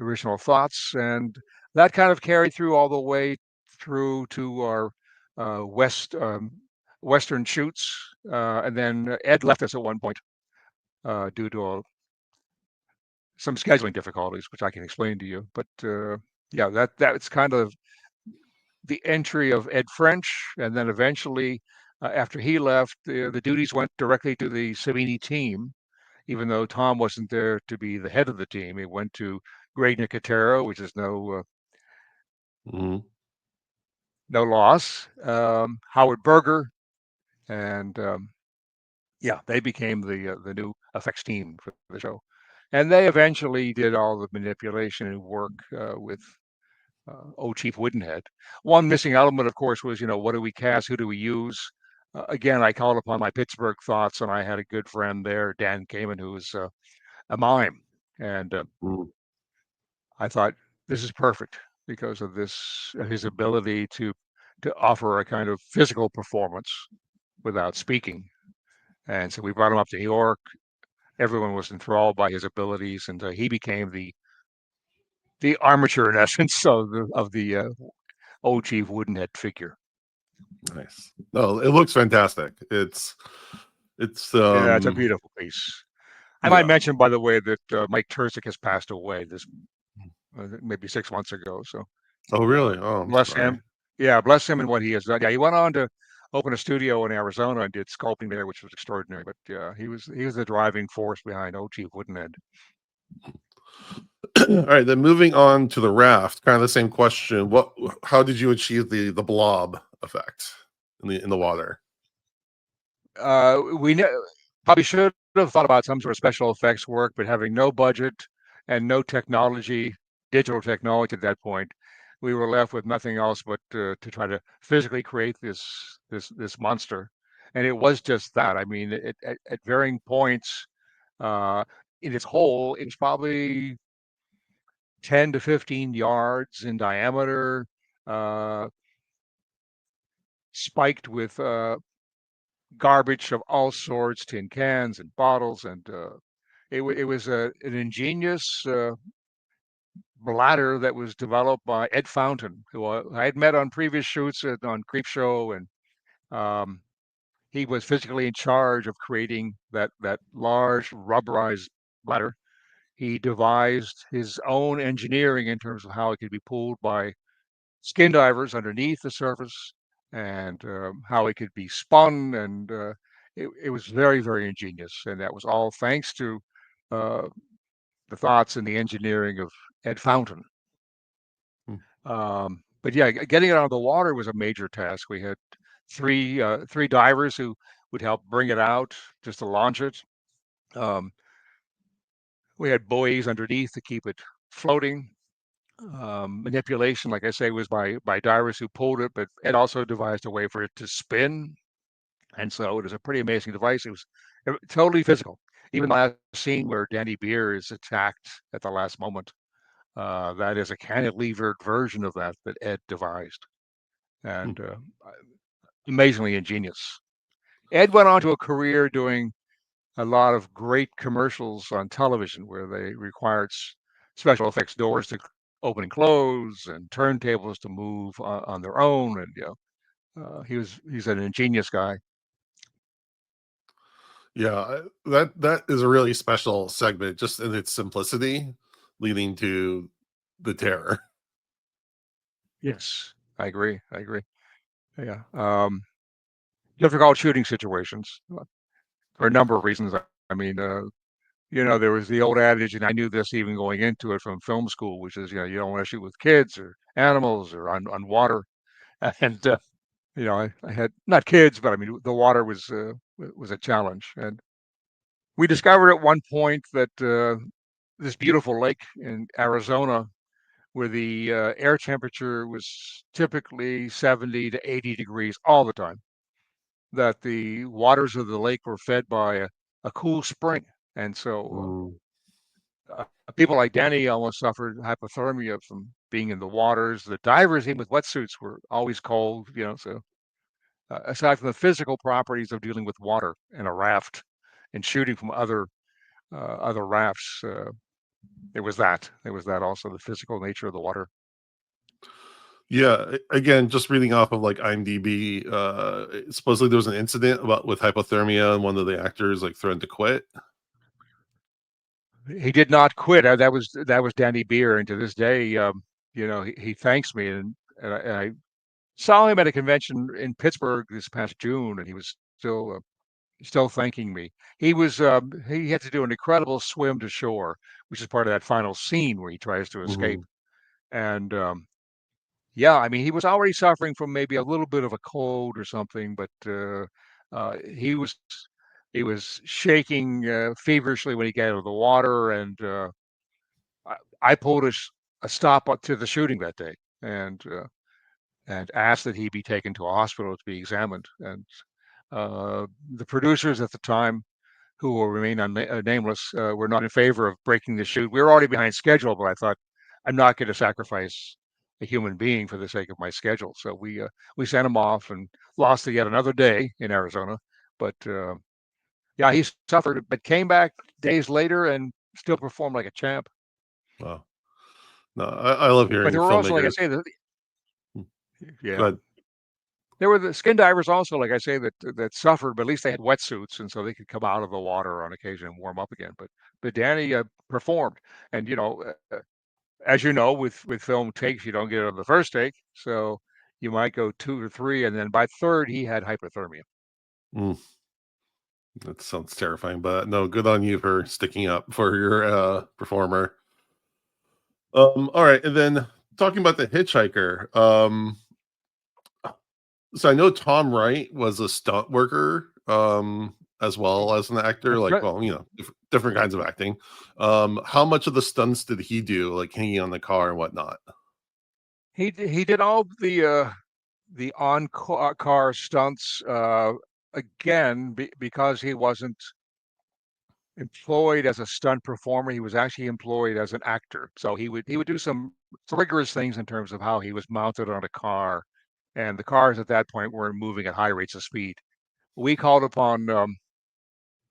Speaker 3: original thoughts. And that kind of carried through all the way through to our Western shoots. And then Ed left us at one point due to some scheduling difficulties, which I can explain to you. But yeah, that's kind of the entry of Ed French, and then eventually, after he left, the duties went directly to the Savini team. Even though Tom wasn't there to be the head of the team, it went to Greg Nicotero, which is
Speaker 2: Mhm.
Speaker 3: no loss. Howard Berger, and yeah, they became the new effects team for the show, and they eventually did all the manipulation and work with old Chief Woodenhead. One missing element, of course, was what do we cast? Who do we use? Again, I called upon my Pittsburgh thoughts, and I had a good friend there, Dan Kamen, who was a mime, and
Speaker 2: Mhm.
Speaker 3: I thought this is perfect because of his ability to offer a kind of physical performance without speaking. And so we brought him up to New York. Everyone was enthralled by his abilities, and he became the armature in essence of the old Chief Woodenhead figure.
Speaker 2: Nice. No, it looks fantastic. It's
Speaker 3: Yeah, it's a beautiful piece. I might
Speaker 2: yeah.
Speaker 3: mention, by the way, that Mike Tursick has passed away this maybe 6 months ago. So
Speaker 2: Oh, really? Oh, I'm
Speaker 3: bless
Speaker 2: sorry.
Speaker 3: him. Yeah, bless him and what he has done. Yeah, he went on to open a studio in Arizona and did sculpting there, which was extraordinary. But yeah, he was the driving force behind Old Chief Woodenhead.
Speaker 2: All right, then moving on to the raft, kind of the same question. How did you achieve the blob effect in the water?
Speaker 3: We probably should have thought about some sort of special effects work, but having no budget and no technology, digital technology at that point, we were left with nothing else but to try to physically create this monster. And it was just that. I mean, at varying points uh, in its hole, it was probably 10 to 15 yards in diameter, uh, spiked with garbage of all sorts, tin cans and bottles, and it was an ingenious bladder that was developed by Ed Fountain, who I had met on previous shoots on Creepshow, and um, he was physically in charge of creating that large rubberized bladder. He devised his own engineering in terms of how it could be pulled by skin divers underneath the surface, and how it could be spun, and it was very, very ingenious, and that was all thanks to uh, the thoughts and the engineering of Ed Fountain.
Speaker 2: Hmm.
Speaker 3: But yeah, getting it out of the water was a major task. We had three divers who would help bring it out just to launch it. Um, we had buoys underneath to keep it floating. Manipulation, like I say, was by divers who pulled it, but Ed also devised a way for it to spin, and so it was a pretty amazing device. It was totally physical. Even the last scene where Danny Beer is attacked at the last moment, that is a cantilevered version of that Ed devised,
Speaker 2: Hmm.
Speaker 3: and amazingly ingenious. Ed went on to a career doing a lot of great commercials on television where they required special effects doors to open and close and turntables to move on their own. And he's an ingenious guy.
Speaker 2: Yeah, that is a really special segment, just in its simplicity, leading to the terror.
Speaker 3: Yes, I agree. I agree. Yeah. Difficult shooting situations for a number of reasons. I mean, there was the old adage, and I knew this even going into it from film school, which is, you don't want to shoot with kids or animals or on water. And I had not kids, but I mean the water was a challenge. And we discovered at one point that this beautiful lake in Arizona, where the air temperature was typically 70 to 80 degrees all the time, that the waters of the lake were fed by a cool spring. And so
Speaker 2: Mm.
Speaker 3: people like Danny almost suffered hypothermia from being in the waters. The divers, even with wetsuits, were always cold. So aside from the physical properties of dealing with water and a raft and shooting from other rafts, there was that. There was that also, the physical nature of the water.
Speaker 2: Yeah, again, just reading off of like IMDb, supposedly there was an incident with hypothermia and one of the actors like threatened to quit.
Speaker 3: He did not quit. That was Danny Beer, and to this day, he thanks me, and I saw him at a convention in Pittsburgh this past June, and he was still thanking me. He had to do an incredible swim to shore, which is part of that final scene where he tries to escape.
Speaker 2: Mhm.
Speaker 3: And yeah, I mean, he was already suffering from maybe a little bit of a cold or something, but he was shaking feverishly when he got out of the water, and I pulled a stop up to the shooting that day, and asked that he be taken to a hospital to be examined. And the producers at the time, who will remain nameless, were not in favor of breaking the shoot. We were already behind schedule, but I thought, I'm not going to sacrifice a human being for the sake of my schedule. So we sent him off and lost yet another day in Arizona. But yeah, he suffered, but came back days later and still performed like a champ.
Speaker 2: Wow. No, I love
Speaker 3: But
Speaker 2: hearing
Speaker 3: there were also, like I
Speaker 2: filmmakers.
Speaker 3: say,
Speaker 2: Mm, Go
Speaker 3: yeah,
Speaker 2: ahead.
Speaker 3: there were the skin divers also, like I say, that suffered, but at least they had wetsuits, and so they could come out of the water on occasion and warm up again. But Danny performed, and as you know, with film takes, you don't get it on the first take, so you might go two or three, and then by third, he had hypothermia.
Speaker 2: Mm, that sounds terrifying, but no, good on you for sticking up for your performer. All right, and then talking about the hitchhiker. So I know Tom Wright was a stunt worker, as well as an actor.
Speaker 3: That's
Speaker 2: Like,
Speaker 3: right.
Speaker 2: well, different kinds of acting. How much of the stunts did he do, like hanging on the car and whatnot?
Speaker 3: He did all the on car stunts again because he wasn't employed as a stunt performer. He was actually employed as an actor. So he would do some rigorous things in terms of how he was mounted on a car, and the cars at that point were moving at high rates of speed. We called upon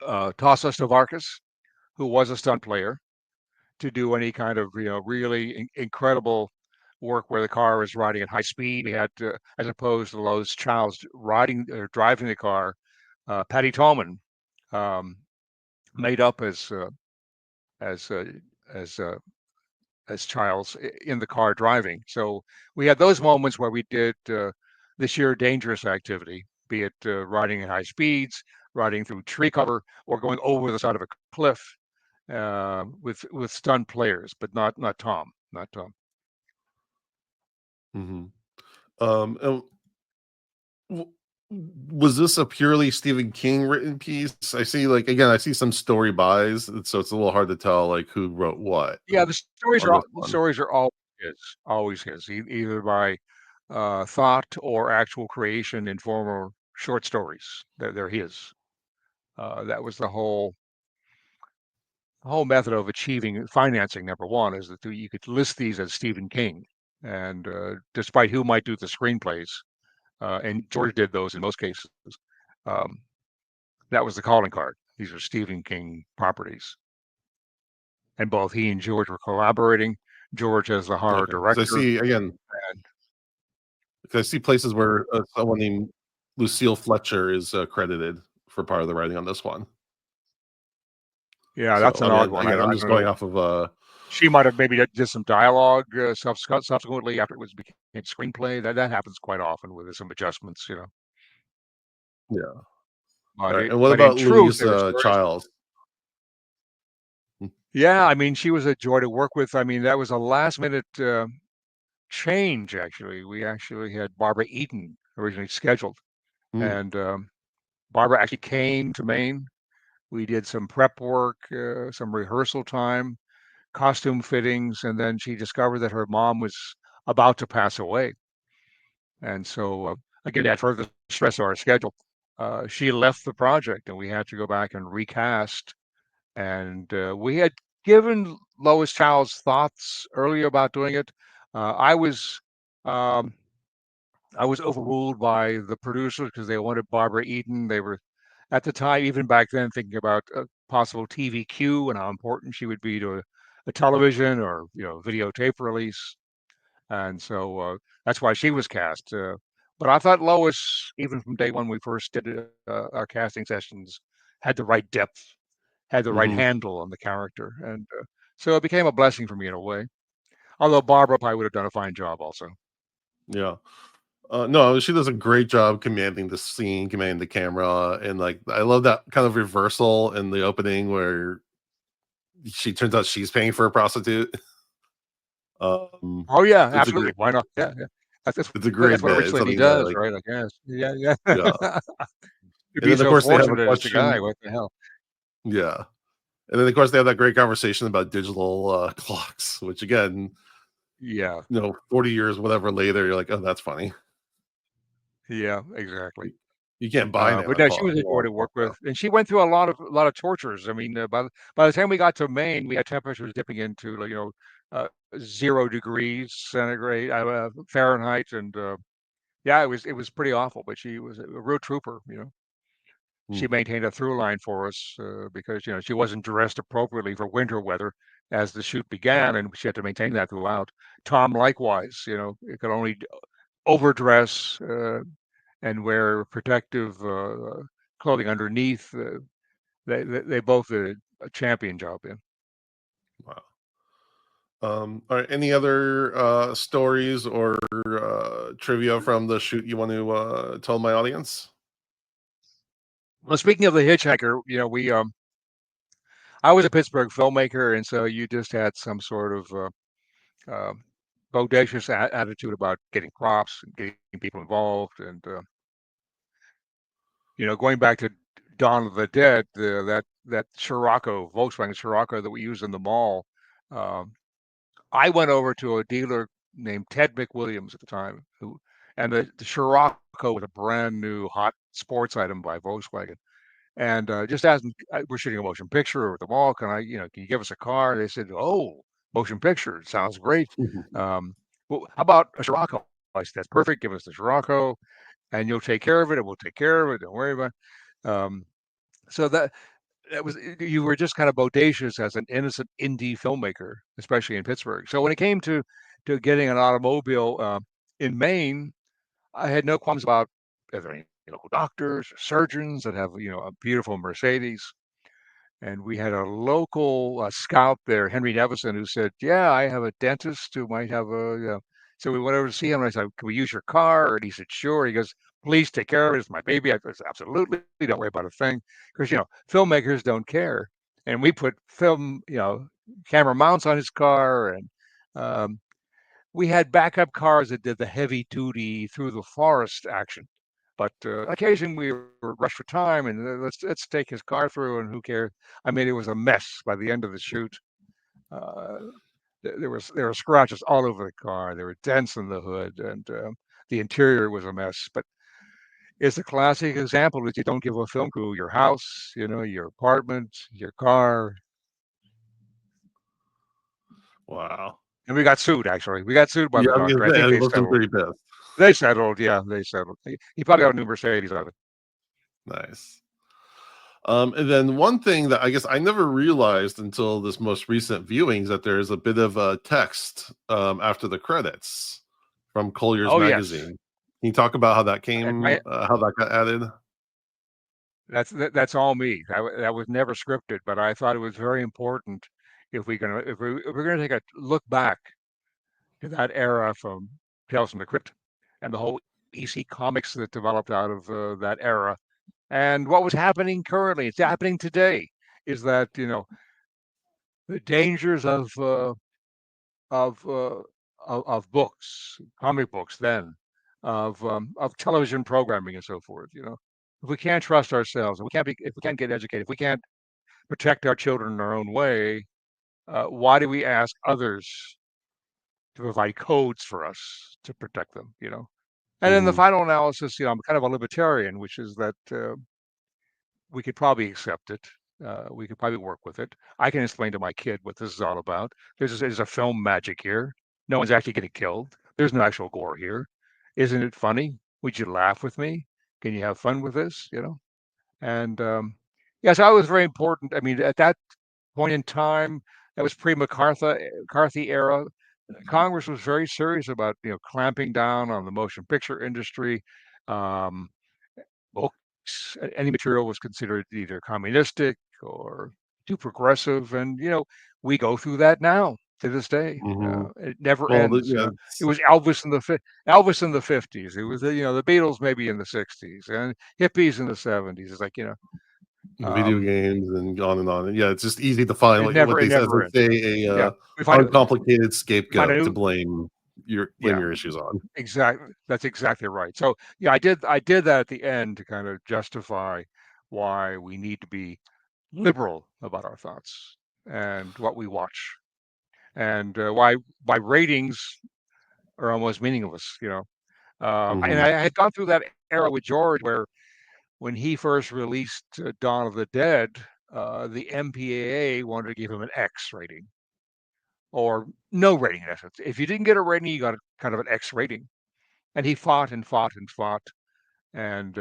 Speaker 3: Tasos Tovarkas, who was a stunt player, to do any kind of really incredible work where the car is riding at high speed. We had to, as opposed to Lowe's Childs riding or driving the car, Patty Tallman um, made up as uh, as uh, as Childs in the car driving. So we had those moments where we did the sheer dangerous activity, be it riding at high speeds, riding through tree cover, or going over the side of a cliff with stunt players, but not Tom, not Tom.
Speaker 2: Hmm. And w- was this a purely Stephen King written piece? I see, like, again, I see some story buys, so it's a little hard to tell like who wrote what
Speaker 3: Yeah, the stories
Speaker 2: on
Speaker 3: are
Speaker 2: this
Speaker 3: the
Speaker 2: one.
Speaker 3: stories are always his, either by thought or actual creation in form of short stories. They're his. That was the whole method of achieving financing. Number one is that you could list these as Stephen King, and despite who might do the screenplays, and George did those in most cases. Um, that was the calling card. These are Stephen King properties, and both he and George were collaborating. George as the horror
Speaker 2: Okay, because I
Speaker 3: director,
Speaker 2: see again,
Speaker 3: and
Speaker 2: 'cause I see places where someone named Lucille Fletcher is credited for part of the writing on this one.
Speaker 3: yeah, that's
Speaker 2: So
Speaker 3: an
Speaker 2: I
Speaker 3: odd
Speaker 2: mean,
Speaker 3: one.
Speaker 2: again, I'm
Speaker 3: I
Speaker 2: just
Speaker 3: don't
Speaker 2: going
Speaker 3: know.
Speaker 2: off of
Speaker 3: She might have maybe did some dialogue subsequently after it was became screenplay. That happens quite often with some adjustments.
Speaker 2: yeah.
Speaker 3: But
Speaker 2: All right,
Speaker 3: it,
Speaker 2: and what
Speaker 3: but in
Speaker 2: about
Speaker 3: truth,
Speaker 2: Louise
Speaker 3: there were stories.
Speaker 2: Childs?
Speaker 3: Yeah, I mean, she was a joy to work with. I mean, that was a last minute change, actually. We actually had Barbara Eaton originally scheduled,
Speaker 2: Mm,
Speaker 3: and Barbara actually came to Maine. We did some prep work, some rehearsal time, costume fittings, and then she discovered that her mom was about to pass away. And so, again, that further stressed our schedule. She left the project, and we had to go back and recast. And we had given Lois Childs thoughts earlier about doing it. Uh, I was um, I was overruled by the producers because they wanted Barbara Eden. They were at the time, even back then, thinking about a possible TVQ and how important she would be to a television or videotape release. And so that's why she was cast. But I thought Lois, even from day one we first did our casting sessions, had the right depth, had the right
Speaker 2: hmm
Speaker 3: handle on the character, and so it became a blessing for me in a way. Although Barbara probably would have done a fine job also.
Speaker 2: Yeah. No, she does a great job commanding the scene, commanding the camera, and like I love that kind of reversal in the opening where she turns out she's paying for a prostitute. Um,
Speaker 3: Oh yeah,
Speaker 2: it's a great,
Speaker 3: absolutely. Why not? Yeah, yeah.
Speaker 2: it's a
Speaker 3: That's
Speaker 2: great
Speaker 3: what a
Speaker 2: bit.
Speaker 3: rich
Speaker 2: It's
Speaker 3: lady
Speaker 2: something that
Speaker 3: does,
Speaker 2: like,
Speaker 3: right? I guess. Yeah, yeah.
Speaker 2: yeah.
Speaker 3: To
Speaker 2: And
Speaker 3: be
Speaker 2: then of
Speaker 3: so
Speaker 2: course they have a
Speaker 3: fortunate as the guy,
Speaker 2: question.
Speaker 3: what the hell?
Speaker 2: Yeah. And then of course they have that great conversation about digital clocks, which again,
Speaker 3: Yeah,
Speaker 2: 40 years, whatever later, you're like, oh, that's funny.
Speaker 3: yeah, exactly.
Speaker 2: You, you can't buy now
Speaker 3: But
Speaker 2: a
Speaker 3: no, she
Speaker 2: clock.
Speaker 3: was a joy to
Speaker 2: Clock
Speaker 3: work with,
Speaker 2: now.
Speaker 3: and she went through a lot of tortures. I mean, by the time we got to Maine, we had temperatures dipping into like, 0 degrees centigrade, Fahrenheit, and yeah, it was pretty awful. But she was a real trooper.
Speaker 2: Hmm.
Speaker 3: She maintained a through line for us because she wasn't dressed appropriately for winter weather as the shoot began, and she had to maintain that throughout. Tom likewise, it could only overdress and wear protective clothing underneath. They both did a champion job in.
Speaker 2: Wow. All right. Any other stories or trivia from the shoot you want to tell my audience?
Speaker 3: Well, speaking of the hitchhiker, we I was a Pittsburgh filmmaker, and so you just had some sort of uh, bodacious attitude about getting props and getting people involved, and going back to Dawn of the Dead, that Scirocco, Volkswagen Scirocco that we used in the mall. Um, I went over to a dealer named Ted McWilliams at the time, and the Scirocco was a brand new hot sports item by Volkswagen. And just asked them, we're shooting a motion picture over at the mall. Can you give us a car? And they said, oh, motion picture. Sounds great. Um, well, how about a Scirocco? I said, that's perfect. Give us the Scirocco and you'll take care of it. And we'll take care of it. Don't worry about it. So that was, you were just kind of bodacious as an innocent indie filmmaker, especially in Pittsburgh. So when it came to getting an automobile in Maine, I had no qualms about are there any local doctors or surgeons that have a beautiful Mercedes. And we had a local scout there, Henry Nevison, who said, "Yeah, I have a dentist who might have a." So we went over to see him, and I said, "Can we use your car?" And he said, "Sure." He goes, "Please take care of it. It's my baby." I said, "Absolutely. Don't worry about a thing," because filmmakers don't care. And we put film, camera mounts on his car, and um, we had backup cars that did the heavy duty through the forest action. But occasionally we were rushed for time, and let's take his car through, and who cares? I mean, it was a mess by the end of the shoot. Uh, there were scratches all over the car. There were dents in the hood, and the interior was a mess. But it's a classic example that you don't give a film crew your house, your apartment, your car.
Speaker 2: Wow.
Speaker 3: And we got sued. Actually, we got sued by
Speaker 2: Yeah,
Speaker 3: the
Speaker 2: I was
Speaker 3: doctor. I
Speaker 2: gonna say,
Speaker 3: think
Speaker 2: I
Speaker 3: they
Speaker 2: must have been
Speaker 3: settled.
Speaker 2: pretty pissed.
Speaker 3: They settled. Yeah, they settled. He probably got a new Mercedes out of it.
Speaker 2: Nice. And then one thing that I guess I never realized until this most recent viewing is that there's a bit of a text after the credits from Collier's
Speaker 3: Oh yes,
Speaker 2: magazine. Can you talk about how that
Speaker 3: and my
Speaker 2: how that got added?
Speaker 3: that's all me. That was never scripted, but I thought it was very important if we're gonna take a look back to that era from Tales from the Crypt and the whole EC comics that developed out of that era and what was happening currently. It's happening today. Is that the dangers of uh, of books, comic books, then of television programming and so forth. If we can't trust ourselves, if we can't get educated, if we can't protect our children in our own way, why do we ask others to provide codes for us to protect them? And then the
Speaker 2: Hmm.
Speaker 3: final analysis, I'm kind of a libertarian, which is that we could probably accept it. We could probably work with it. I can explain to my kid what this is all about. There's a film magic here. No one's actually getting killed. There's no actual gore here. Isn't it funny? Would you laugh with me? Can you have fun with this? And yes, I was very important. I mean, at that point in time, that was pre-McCarthy era. Congress was very serious about clamping down on the motion picture industry. Um, Books, any material was considered either communistic or too progressive, and we go through that now to this day.
Speaker 2: Hmm.
Speaker 3: It never
Speaker 2: Well,
Speaker 3: ends.
Speaker 2: yeah,
Speaker 3: It was Elvis in the 50s. It was the Beatles maybe in the 60s, and hippies in the 70s. It's like
Speaker 2: video
Speaker 3: um,
Speaker 2: games and on and on. And yeah, it's just easy to find what
Speaker 3: it
Speaker 2: they, as
Speaker 3: never
Speaker 2: they
Speaker 3: ends.
Speaker 2: say,
Speaker 3: Yeah, we
Speaker 2: uncomplicated
Speaker 3: find a
Speaker 2: scapegoat to
Speaker 3: new
Speaker 2: blame
Speaker 3: yeah.
Speaker 2: your issues on.
Speaker 3: Exactly. That's exactly right. So yeah, I did that at the end to kind of justify why we need to be liberal about our thoughts and what we watch, and why ratings are almost meaningless. And
Speaker 2: Hmm.
Speaker 3: I had gone through that era with George where when he first released Dawn of the Dead, the MPAA wanted to give him an X rating or no rating in essence. If you didn't get a rating, you got a kind of an X rating. And he fought and fought and fought and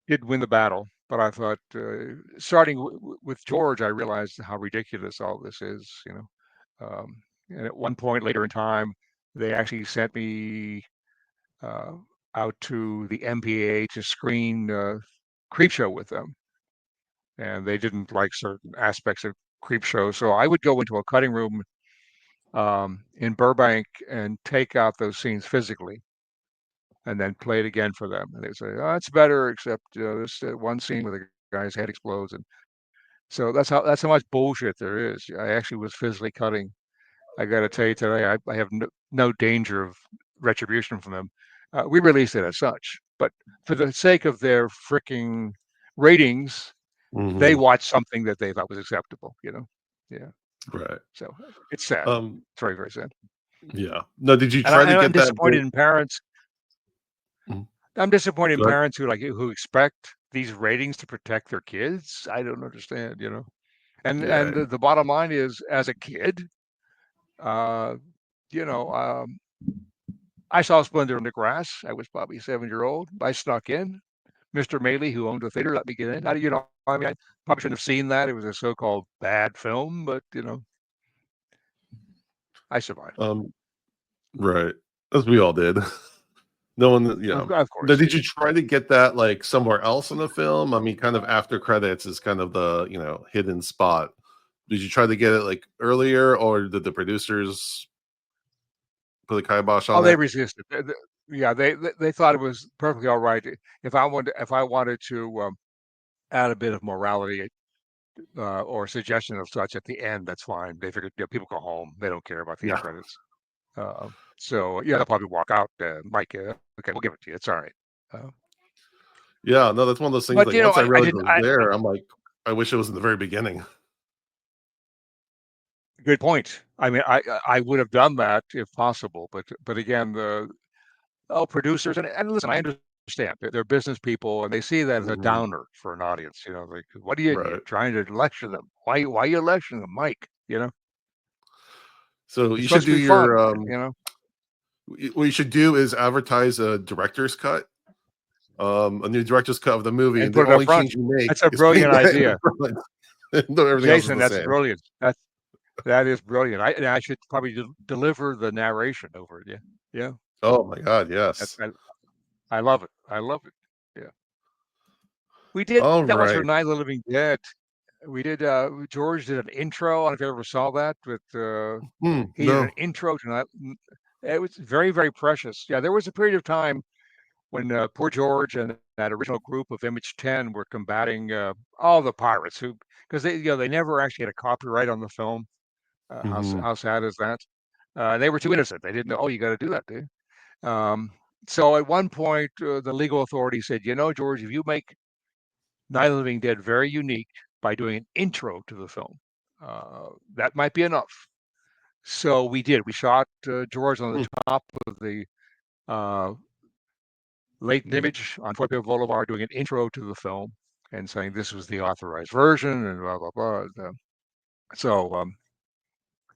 Speaker 3: did win the battle. But I thought, starting with George, I realized how ridiculous all this is. And at one point later in time, they actually sent me uh, out to the MPA to screen Creepshow with them, and they didn't like certain aspects of Creepshow. So I would go into a cutting room in Burbank and take out those scenes physically and then play it again for them. And they say, "Oh, it's better, except this one scene where the guy's head explodes." And so that's how much bullshit there is. I actually was physically cutting. I got to tell you today, I have no danger of retribution from them. We released it as such, but for the sake of their freaking ratings, they
Speaker 2: Hmm.
Speaker 3: watched something that they thought was acceptable. Yeah.
Speaker 2: Right.
Speaker 3: So it's sad.
Speaker 2: Um.
Speaker 3: It's very very sad.
Speaker 2: Yeah. No. Did you
Speaker 3: And,
Speaker 2: try
Speaker 3: I,
Speaker 2: to
Speaker 3: and I'm
Speaker 2: get that?
Speaker 3: disappointed in parents. I'm disappointed in
Speaker 2: Go ahead.
Speaker 3: parents who expect these ratings to protect their kids. I don't understand. And
Speaker 2: Yeah.
Speaker 3: the bottom line is, as a kid, uh, you know, um, I saw Splendor in the Grass. I was probably 7 year old. I snuck in. Mr. Maley, who owned the theater, let me get in. I mean, I probably shouldn't have seen that. It was a so-called bad film, but I survived.
Speaker 2: Um. Right. As we all did. No one. Yeah.
Speaker 3: Of
Speaker 2: Now,
Speaker 3: course.
Speaker 2: did you try to get that like somewhere else in the film? I mean, kind of after credits is kind of the hidden spot. Did you try to get it like earlier, or did the producers put a kibosh
Speaker 3: Oh,
Speaker 2: on
Speaker 3: they
Speaker 2: it?
Speaker 3: resisted. Yeah, they thought it was perfectly all right if I wanted to add a bit of morality or suggestion of such at the end. That's fine. They figured people go home. They don't care about the end
Speaker 2: Yeah.
Speaker 3: credits. So yeah, they'll probably walk out. Mike, okay, we'll give it to you. It's all right. Uh,
Speaker 2: Yeah. No, that's one of those things.
Speaker 3: but
Speaker 2: Like once I
Speaker 3: I
Speaker 2: realized it
Speaker 3: didn't.
Speaker 2: was there, I'm like, I wish it was in the very beginning.
Speaker 3: Good point. I mean, I would have done that if possible, but again, the producers and listen, I understand they're business people and they see that as a
Speaker 2: Mhm.
Speaker 3: downer for an audience. Like, what are you
Speaker 2: Right.
Speaker 3: trying to lecture them? Why are you lecturing them, Mike?
Speaker 2: So
Speaker 3: It's
Speaker 2: you should
Speaker 3: supposed to
Speaker 2: do
Speaker 3: be
Speaker 2: your
Speaker 3: fun.
Speaker 2: what you should do is advertise a director's cut, a new director's cut of the movie,
Speaker 3: And
Speaker 2: and the
Speaker 3: put it up
Speaker 2: only
Speaker 3: front.
Speaker 2: change you make
Speaker 3: That's a
Speaker 2: is putting
Speaker 3: brilliant
Speaker 2: that in the
Speaker 3: idea,
Speaker 2: front. No, everything else is
Speaker 3: Jason.
Speaker 2: the
Speaker 3: That's
Speaker 2: same.
Speaker 3: brilliant. That is brilliant. I should probably deliver the narration over it. Yeah, yeah.
Speaker 2: Oh my God,
Speaker 3: That's,
Speaker 2: yes.
Speaker 3: I love it. I love it. Yeah. We did
Speaker 2: All
Speaker 3: that was for
Speaker 2: right.
Speaker 3: Night of the Living Dead. We did George did an intro. I don't know if you ever saw that, but he did an
Speaker 2: No.
Speaker 3: intro to Night. It was very, very precious. Yeah, there was a period of time when poor George and that original group of Image 10 were combating all the pirates who, because they never actually had a copyright on the film.
Speaker 2: Hmm.
Speaker 3: How sad is that? They were too innocent. They didn't know. Oh, you got to do that, dude. So at one point, the legal authority said, George, if you make Night of the Living Dead very unique by doing an intro to the film, that might be enough. So we did. We shot George on the top of the uh, latent image on Fort Pitt Boulevard, doing an intro to the film and saying this was the authorized version and blah blah blah. So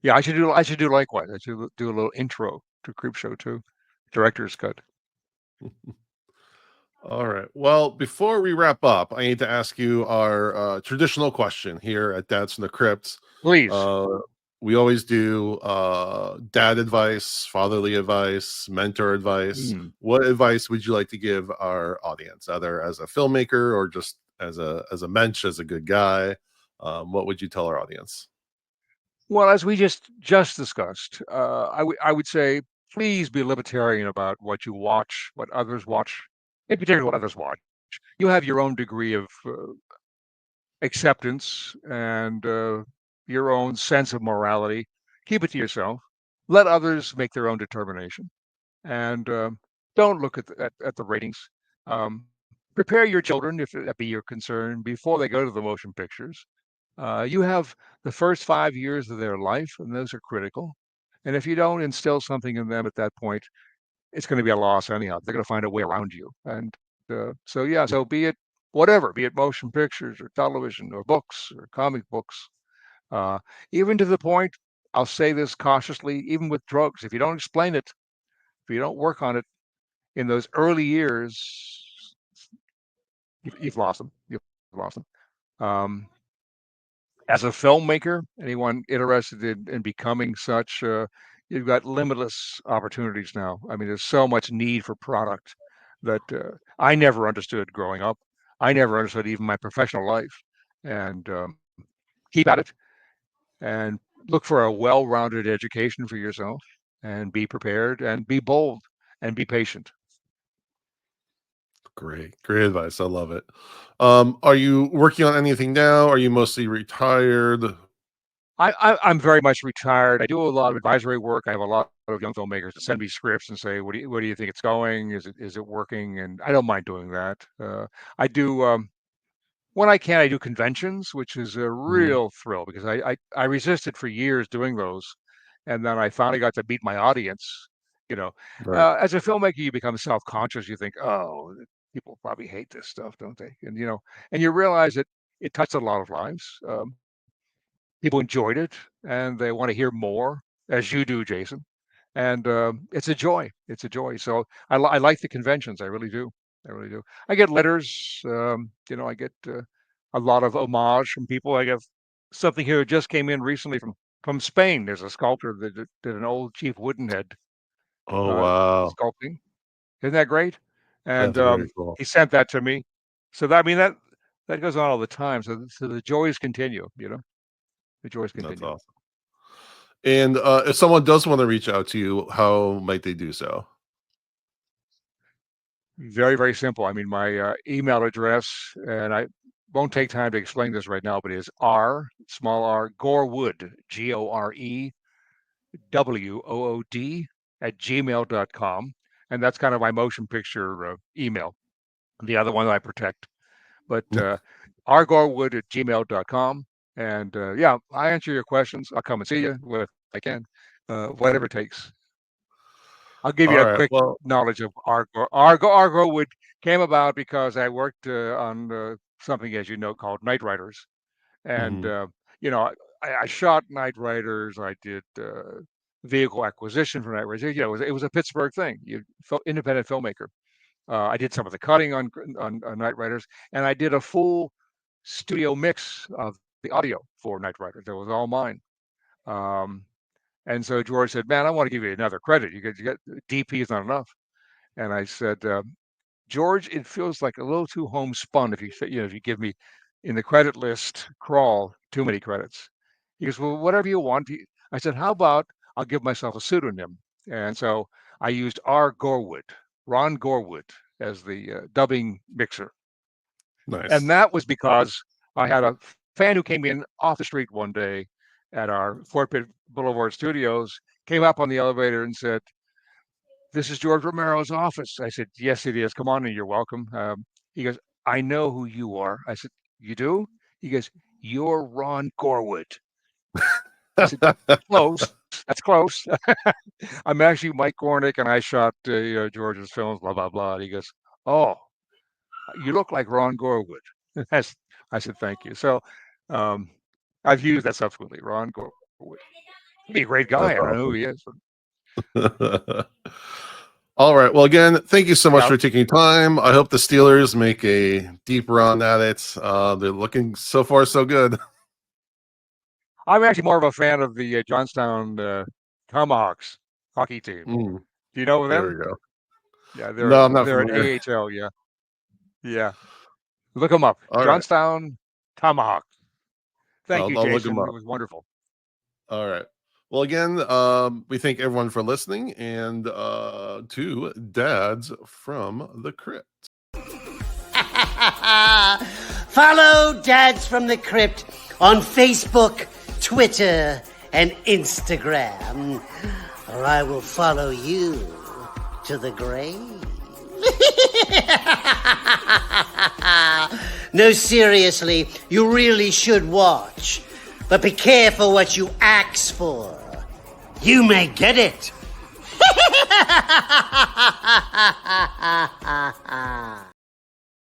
Speaker 3: yeah, I should do likewise. I should do a little intro to Creepshow too, director's cut.
Speaker 2: All right. Well, before we wrap up, I need to ask you our traditional question here at Dads from the Crypt.
Speaker 3: Please.
Speaker 2: Uh, we always do dad advice, fatherly advice, mentor advice.
Speaker 3: Mm.
Speaker 2: What advice would you like to give our audience, either as a filmmaker or just as a mensch, as a good guy? What would you tell our audience?
Speaker 3: Well, as we just discussed, I would say please be libertarian about what you watch, what others watch, in particular what others watch. You have your own degree of acceptance and your own sense of morality. Keep it to yourself. Let others make their own determination, and don't look at the ratings. Um, Prepare your children, if that be your concern, before they go to the motion pictures. You have the first 5 years of their life, and those are critical. And if you don't instill something in them at that point, it's going to be a loss anyhow. They're going to find a way around you. And so, yeah, so be it whatever, be it motion pictures or television or books or comic books, uh, even to the point, I'll say this cautiously, even with drugs, if you don't explain it, if you don't work on it in those early years, you've lost them. You've lost them. Um, as a filmmaker, anyone interested in becoming such, you've got limitless opportunities now. I mean, there's so much need for product that I never understood growing up. I never understood even my professional life. And keep at it and look for a well-rounded education for yourself and be prepared and be bold and be patient.
Speaker 2: Great advice. I love it. Are you working on anything now? Are you mostly retired?
Speaker 3: I'm very much retired. I do a lot of advisory work. I have a lot of young filmmakers that send me scripts and say, "What do you think it's going? Is it working?" And I don't mind doing that. I do when I can. I do conventions, which is a
Speaker 2: Mhm.
Speaker 3: real thrill because I resisted for years doing those, and then I finally got to meet my audience. You know,
Speaker 2: Right.
Speaker 3: as a filmmaker, you become self-conscious. You think, "Oh, people probably hate this stuff, don't they?" And and you realize that it touched a lot of lives. People enjoyed it and they want to hear more, as you do, Jason. And it's a joy. It's a joy. So I like the conventions. I really do. I really do. I get letters. I get a lot of homage from people. I get something here that just came in recently from Spain. There's a sculptor that did an old Chief Woodenhead
Speaker 2: Oh
Speaker 3: uh,
Speaker 2: wow,
Speaker 3: sculpting. Isn't that great? And
Speaker 2: that's very cool.
Speaker 3: he sent that to me. So that, I mean that goes on all the time. So the joys continue. The joys
Speaker 2: That's
Speaker 3: continue.
Speaker 2: awesome. And if someone does want to reach out to you, how might they do so?
Speaker 3: Very, very simple. I mean, my email address, and I won't take time to explain this right now, but it is small r, Gorewood, GOREWOOD at gmail.com. And that's kind of my motion picture email, the other one that I protect. But rgorewood at gmail.com. And yeah, I answer your questions. I'll come and see you if I can, whatever it takes. I'll give
Speaker 2: All
Speaker 3: you a
Speaker 2: right.
Speaker 3: quick
Speaker 2: Well,
Speaker 3: knowledge of Argo. Argo would came about because I worked on something, as you know, called Night Riders, and
Speaker 2: mhm,
Speaker 3: you know, I shot Night Riders. I did vehicle acquisition for Night Riders. It was a Pittsburgh thing. Independent filmmaker. I did some of the cutting on Night Riders, and I did a full studio mix of the audio for Night Riders. That was all mine. Um, and so George said, "Man, I want to give you another credit. You got DP is not enough." And I said, "George, it feels like a little too homespun if you give me in the credit list crawl too many credits." He goes, "Well, whatever you want." I said, "How about I'll give myself a pseudonym?" And so I used R. Gorwood, Ron Gorwood, as the dubbing mixer.
Speaker 2: Nice.
Speaker 3: And that was because I had a fan who came in off the street one day at our Fort Pitt Boulevard studios, came up on the elevator and said, "This is George Romero's office." I said, "Yes, it is. Come on in. You're welcome." He goes, "I know who you are." I said, "You do?" He goes, "You're Ron Gorwood." I said, "Close. That's close." I'm actually Mike Gornick, and I shot George's films, blah, blah, blah. And he goes, "Oh, you look like Ron Gorwood." I said, "Thank you." So um, I've used that subsequently, Ron Gorwood. He'd be a great guy.
Speaker 2: That's
Speaker 3: I don't know who
Speaker 2: awesome.
Speaker 3: he is.
Speaker 2: All right. Well, again, thank you so much
Speaker 3: Yeah.
Speaker 2: for taking time. I hope the Steelers make a deep run at it. They're looking so far so good.
Speaker 3: I'm actually more of a fan of the Johnstown Tomahawks hockey team.
Speaker 2: Mm,
Speaker 3: Do you know
Speaker 2: there
Speaker 3: them?
Speaker 2: we go.
Speaker 3: Yeah,
Speaker 2: No, I'm not
Speaker 3: they're an
Speaker 2: familiar.
Speaker 3: AHL. Yeah, yeah. Look them up.
Speaker 2: All right.
Speaker 3: Johnstown Tomahawks. Thank you,
Speaker 2: I'll look them
Speaker 3: Jason. It
Speaker 2: up.
Speaker 3: was wonderful.
Speaker 2: All right. Well, again, we thank everyone for listening and to Dads from the Crypt.
Speaker 1: Follow Dads from the Crypt on Facebook, Twitter, and Instagram, or I will follow you to the grave. No, seriously, you really should watch. But be careful what you ask for. You may get it.